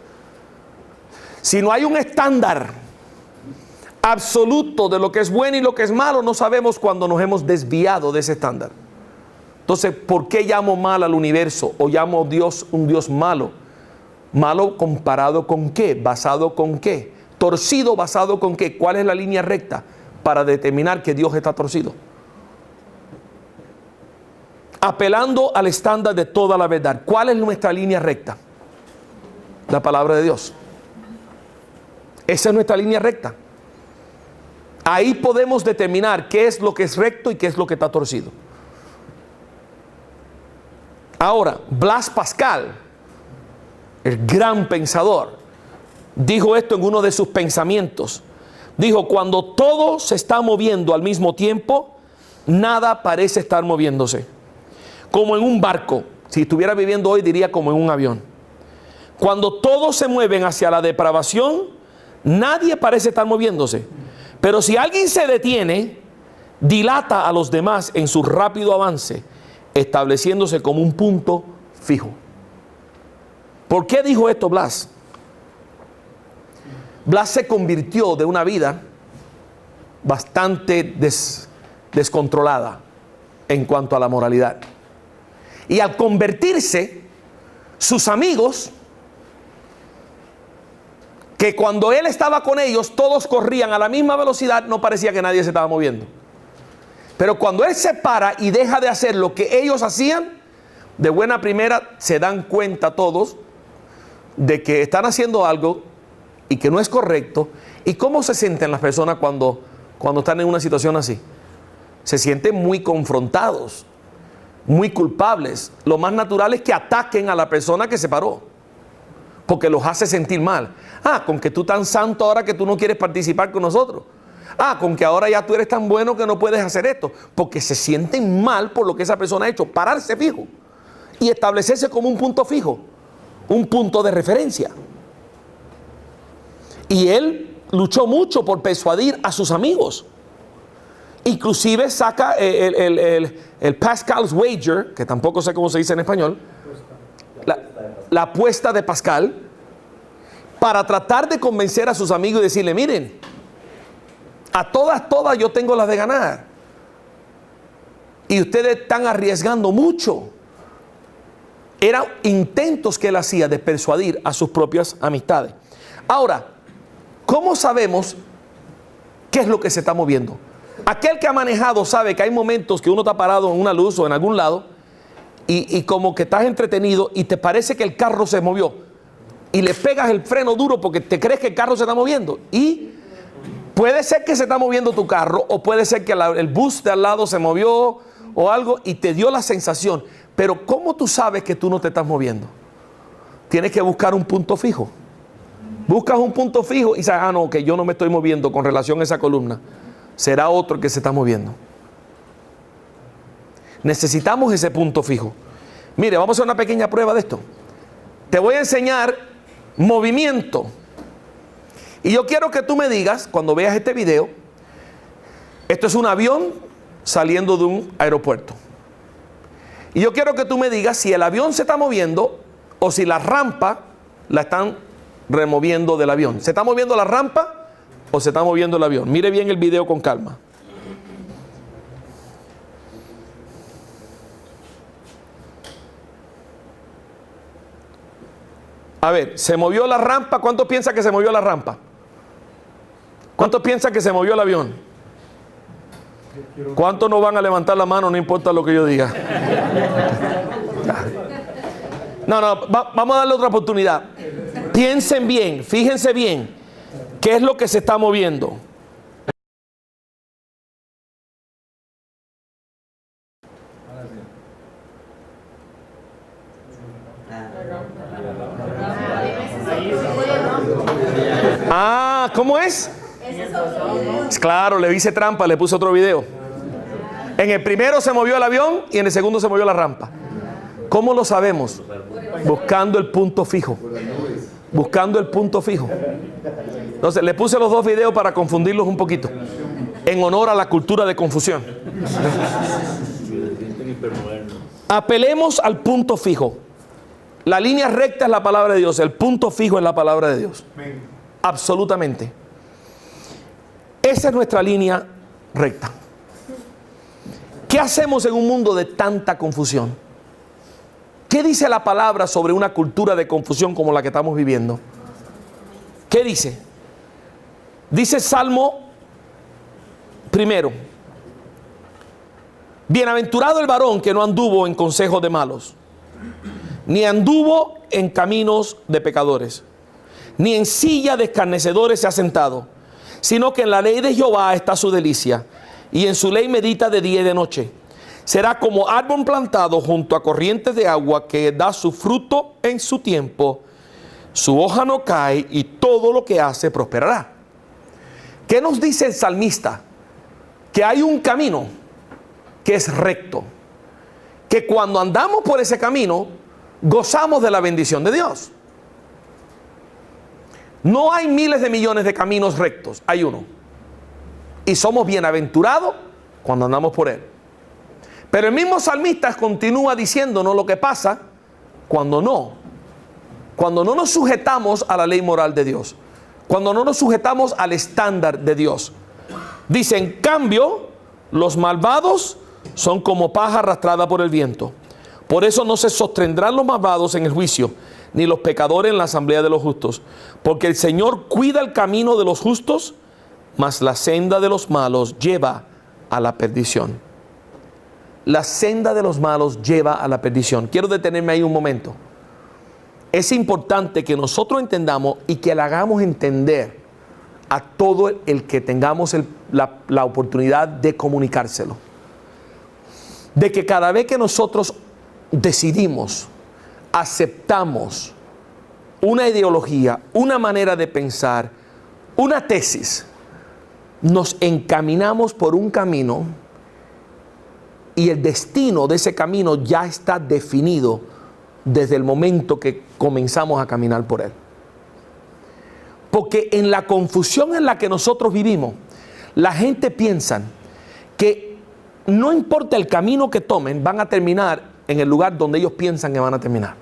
Si no hay un estándar absoluto de lo que es bueno y lo que es malo, no sabemos cuando nos hemos desviado de ese estándar. Entonces, ¿por qué llamo mal al universo o llamo a Dios un Dios malo? ¿Malo comparado con qué? ¿Basado con qué? ¿Torcido basado con qué? ¿Cuál es la línea recta para determinar que Dios está torcido? Apelando al estándar de toda la verdad. ¿Cuál es nuestra línea recta? La palabra de Dios. Esa es nuestra línea recta. Ahí podemos determinar qué es lo que es recto y qué es lo que está torcido. Ahora, Blas Pascal, el gran pensador, dijo esto en uno de sus pensamientos. Dijo, cuando todo se está moviendo al mismo tiempo, nada parece estar moviéndose. Como en un barco. Si estuviera viviendo hoy, diría como en un avión. Cuando todos se mueven hacia la depravación, nadie parece estar moviéndose. Pero si alguien se detiene, dilata a los demás en su rápido avance, estableciéndose como un punto fijo. ¿Por qué dijo esto Blas? Blas se convirtió de una vida bastante descontrolada en cuanto a la moralidad. Y al convertirse, sus amigos, que cuando él estaba con ellos, todos corrían a la misma velocidad, no parecía que nadie se estaba moviendo. Pero cuando él se para y deja de hacer lo que ellos hacían, de buena primera se dan cuenta todos de que están haciendo algo y que no es correcto. ¿Y cómo se sienten las personas cuando están en una situación así? Se sienten muy confrontados, muy culpables. Lo más natural es que ataquen a la persona que se paró, porque los hace sentir mal. Ah, con que tú tan santo ahora que tú no quieres participar con nosotros. Ah, con que ahora ya tú eres tan bueno que no puedes hacer esto. Porque se sienten mal por lo que esa persona ha hecho. Pararse fijo y establecerse como un punto fijo, un punto de referencia. Y él luchó mucho por persuadir a sus amigos. Inclusive saca el Pascal's Wager, que tampoco sé cómo se dice en español, la apuesta de Pascal, para tratar de convencer a sus amigos y decirle, miren, a todas yo tengo las de ganar. Y ustedes están arriesgando mucho. Eran intentos que él hacía de persuadir a sus propias amistades. Ahora, ¿cómo sabemos qué es lo que se está moviendo? Aquel que ha manejado sabe que hay momentos que uno está parado en una luz o en algún lado y como que estás entretenido y te parece que el carro se movió y le pegas el freno duro porque te crees que el carro se está moviendo y puede ser que se está moviendo tu carro o puede ser que el bus de al lado se movió o algo y te dio la sensación. Pero ¿cómo tú sabes que tú no te estás moviendo? Tienes que buscar un punto fijo. Buscas un punto fijo y sabes, no, que yo no me estoy moviendo con relación a esa columna. Será otro que se está moviendo. Necesitamos ese punto fijo. Mire, vamos a hacer una pequeña prueba de esto. Te voy a enseñar movimiento. Y yo quiero que tú me digas, cuando veas este video, esto es un avión saliendo de un aeropuerto. Y yo quiero que tú me digas si el avión se está moviendo o si la rampa la están removiendo del avión. ¿Se está moviendo la rampa o se está moviendo el avión? Mire bien el video con calma. A ver, ¿se movió la rampa? ¿Cuántos piensan que se movió la rampa? ¿Cuántos piensan que se movió el avión? ¿Cuántos no van a levantar la mano? No importa lo que yo diga. No, vamos a darle otra oportunidad. Piensen bien, fíjense bien. ¿Qué es lo que se está moviendo? Ah, ¿cómo es? Claro, le hice trampa, le puse otro video. En el primero se movió el avión y en el segundo se movió la rampa. ¿Cómo lo sabemos? Buscando el punto fijo. Buscando el punto fijo. Entonces le puse los dos videos para confundirlos un poquito, en honor a la cultura de confusión. Apelemos al punto fijo. La línea recta es la palabra de Dios. El punto fijo es la palabra de Dios. Absolutamente. Esa es nuestra línea recta. ¿Qué hacemos en un mundo de tanta confusión? ¿Qué dice la palabra sobre una cultura de confusión como la que estamos viviendo? ¿Qué dice? Dice Salmo primero: bienaventurado el varón que no anduvo en consejos de malos, ni anduvo en caminos de pecadores, ni en silla de escarnecedores se ha sentado, sino que en la ley de Jehová está su delicia, y en su ley medita de día y de noche. Será como árbol plantado junto a corrientes de agua, que da su fruto en su tiempo, su hoja no cae y todo lo que hace prosperará. ¿Qué nos dice el salmista? Que hay un camino que es recto, que cuando andamos por ese camino gozamos de la bendición de Dios. No hay miles de millones de caminos rectos, hay uno. Y somos bienaventurados cuando andamos por él. Pero el mismo salmista continúa diciéndonos lo que pasa cuando no nos sujetamos a la ley moral de Dios, cuando no nos sujetamos al estándar de Dios. Dice, en cambio, los malvados son como paja arrastrada por el viento. Por eso no se sostendrán los malvados en el juicio, ni los pecadores en la asamblea de los justos. Porque el Señor cuida el camino de los justos, mas la senda de los malos lleva a la perdición. La senda de los malos lleva a la perdición. Quiero detenerme ahí un momento. Es importante que nosotros entendamos y que le hagamos entender a todo el que tengamos la oportunidad de comunicárselo. De que cada vez que nosotros decidimos, aceptamos una ideología, una manera de pensar, una tesis, nos encaminamos por un camino y el destino de ese camino ya está definido desde el momento que comenzamos a caminar por él. Porque en la confusión en la que nosotros vivimos, la gente piensa que no importa el camino que tomen, van a terminar en el lugar donde ellos piensan que van a terminar.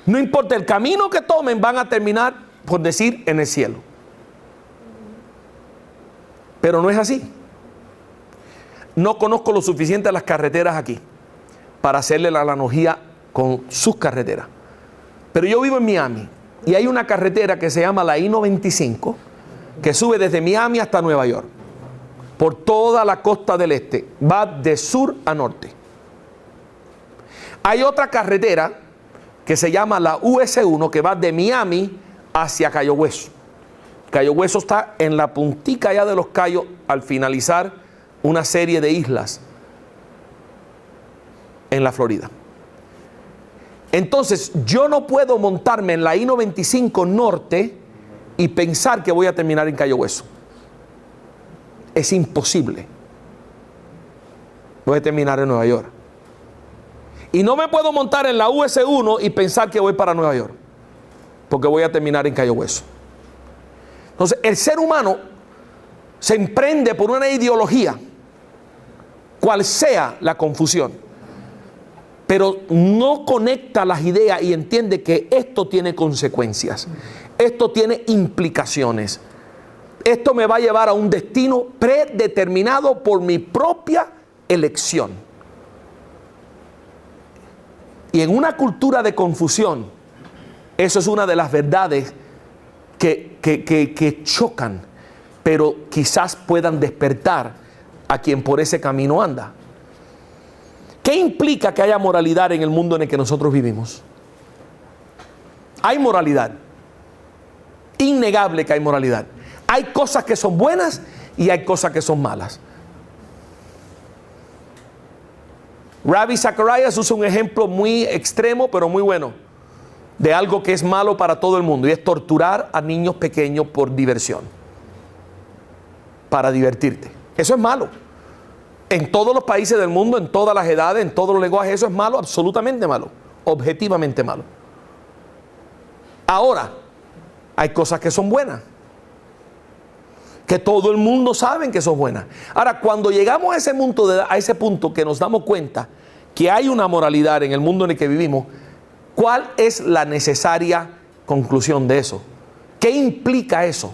No importa el camino que tomen, van a terminar, por decir, en el cielo. Pero no es así. No conozco lo suficiente las carreteras aquí para hacerle la analogía con sus carreteras. Pero yo vivo en Miami y hay una carretera que se llama la I-95 que sube desde Miami hasta Nueva York, por toda la costa del este, va de sur a norte. Hay otra carretera que se llama la US-1 que va de Miami hacia Cayo Hueso. Cayo Hueso está en la puntica allá de los Cayos al finalizar una serie de islas en la Florida. Entonces yo no puedo montarme en la I-95 norte y pensar que voy a terminar en Cayo Hueso. Es imposible. Voy a terminar en Nueva York. Y no me puedo montar en la US-1 y pensar que voy para Nueva York, porque voy a terminar en Cayo Hueso. Entonces el ser humano se emprende por una ideología, cual sea la confusión, pero no conecta las ideas y entiende que esto tiene consecuencias, esto tiene implicaciones, esto me va a llevar a un destino predeterminado por mi propia elección. Y en una cultura de confusión, eso es una de las verdades que chocan, pero quizás puedan despertar a quien por ese camino anda. ¿Qué implica que haya moralidad en el mundo en el que nosotros vivimos? Hay moralidad. Innegable que hay moralidad. Hay cosas que son buenas y hay cosas que son malas. Ravi Zacharias usa un ejemplo muy extremo, pero muy bueno, de algo que es malo para todo el mundo, y es torturar a niños pequeños por diversión, para divertirte. Eso es malo. En todos los países del mundo, en todas las edades, en todos los lenguajes, eso es malo, absolutamente malo, objetivamente malo. Ahora, hay cosas que son buenas, que todo el mundo sabe que son buenas. Ahora, cuando llegamos a ese punto que nos damos cuenta que hay una moralidad en el mundo en el que vivimos, ¿cuál es la necesaria conclusión de eso? ¿Qué implica eso?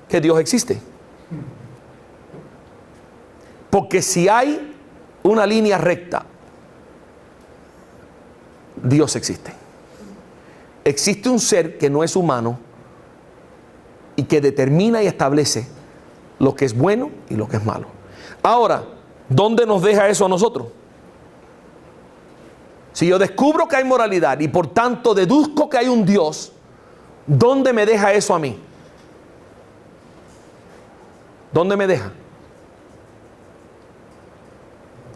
Que Dios existe. Porque si hay una línea recta, Dios existe. Existe un ser que no es humano y que determina y establece lo que es bueno y lo que es malo. Ahora, ¿dónde nos deja eso a nosotros? Si yo descubro que hay moralidad y por tanto deduzco que hay un Dios, ¿dónde me deja eso a mí? ¿Dónde me deja?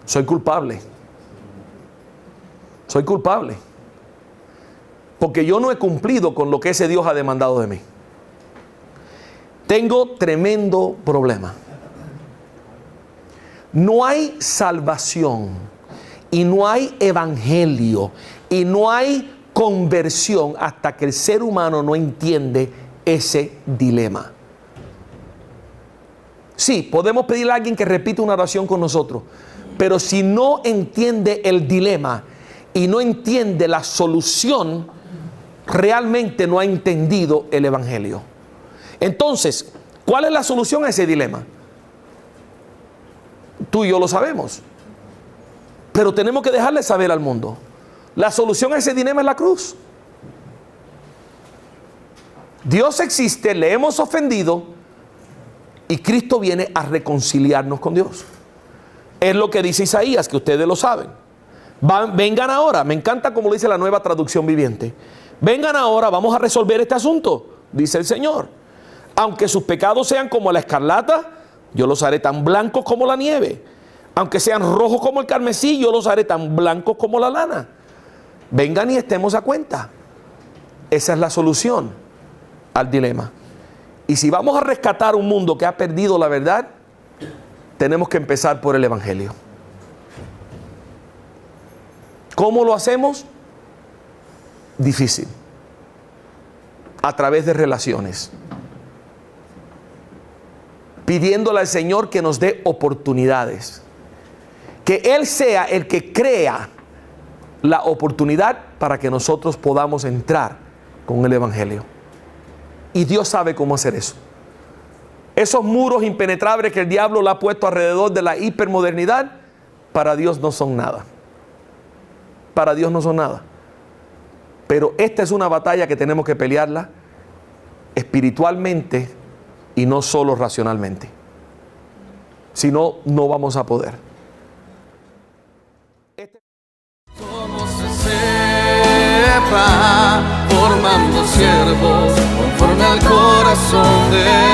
Soy culpable. Soy culpable. porque yo no he cumplido con lo que ese Dios ha demandado de mí. Tengo tremendo problema. No hay salvación y no hay evangelio y no hay conversión hasta que el ser humano no entiende ese dilema. Sí, podemos pedirle a alguien que repita una oración con nosotros, pero si no entiende el dilema y no entiende la solución, realmente no ha entendido el evangelio. Entonces, ¿cuál es la solución a ese dilema? Tú y yo lo sabemos, pero tenemos que dejarle saber al mundo. La solución a ese dilema es la cruz. Dios existe, le hemos ofendido y Cristo viene a reconciliarnos con Dios. Es lo que dice Isaías, que ustedes lo saben. Vengan ahora, me encanta como lo dice la Nueva Traducción Viviente. Vengan ahora, vamos a resolver este asunto, dice el Señor. Aunque sus pecados sean como la escarlata, yo los haré tan blancos como la nieve. Aunque sean rojos como el carmesí, yo los haré tan blancos como la lana. Vengan y estemos a cuenta. Esa es la solución al dilema. Y si vamos a rescatar un mundo que ha perdido la verdad, tenemos que empezar por el evangelio. ¿Cómo lo hacemos? Difícil. A través de relaciones. Pidiéndole al Señor que nos dé oportunidades. Que Él sea el que crea la oportunidad para que nosotros podamos entrar con el evangelio. Y Dios sabe cómo hacer eso. Esos muros impenetrables que el diablo le ha puesto alrededor de la hipermodernidad, para Dios no son nada. Para Dios no son nada. Pero esta es una batalla que tenemos que pelearla espiritualmente y no solo racionalmente. Si no, no vamos a poder. Como se sepa, formando siervos conforme al corazón de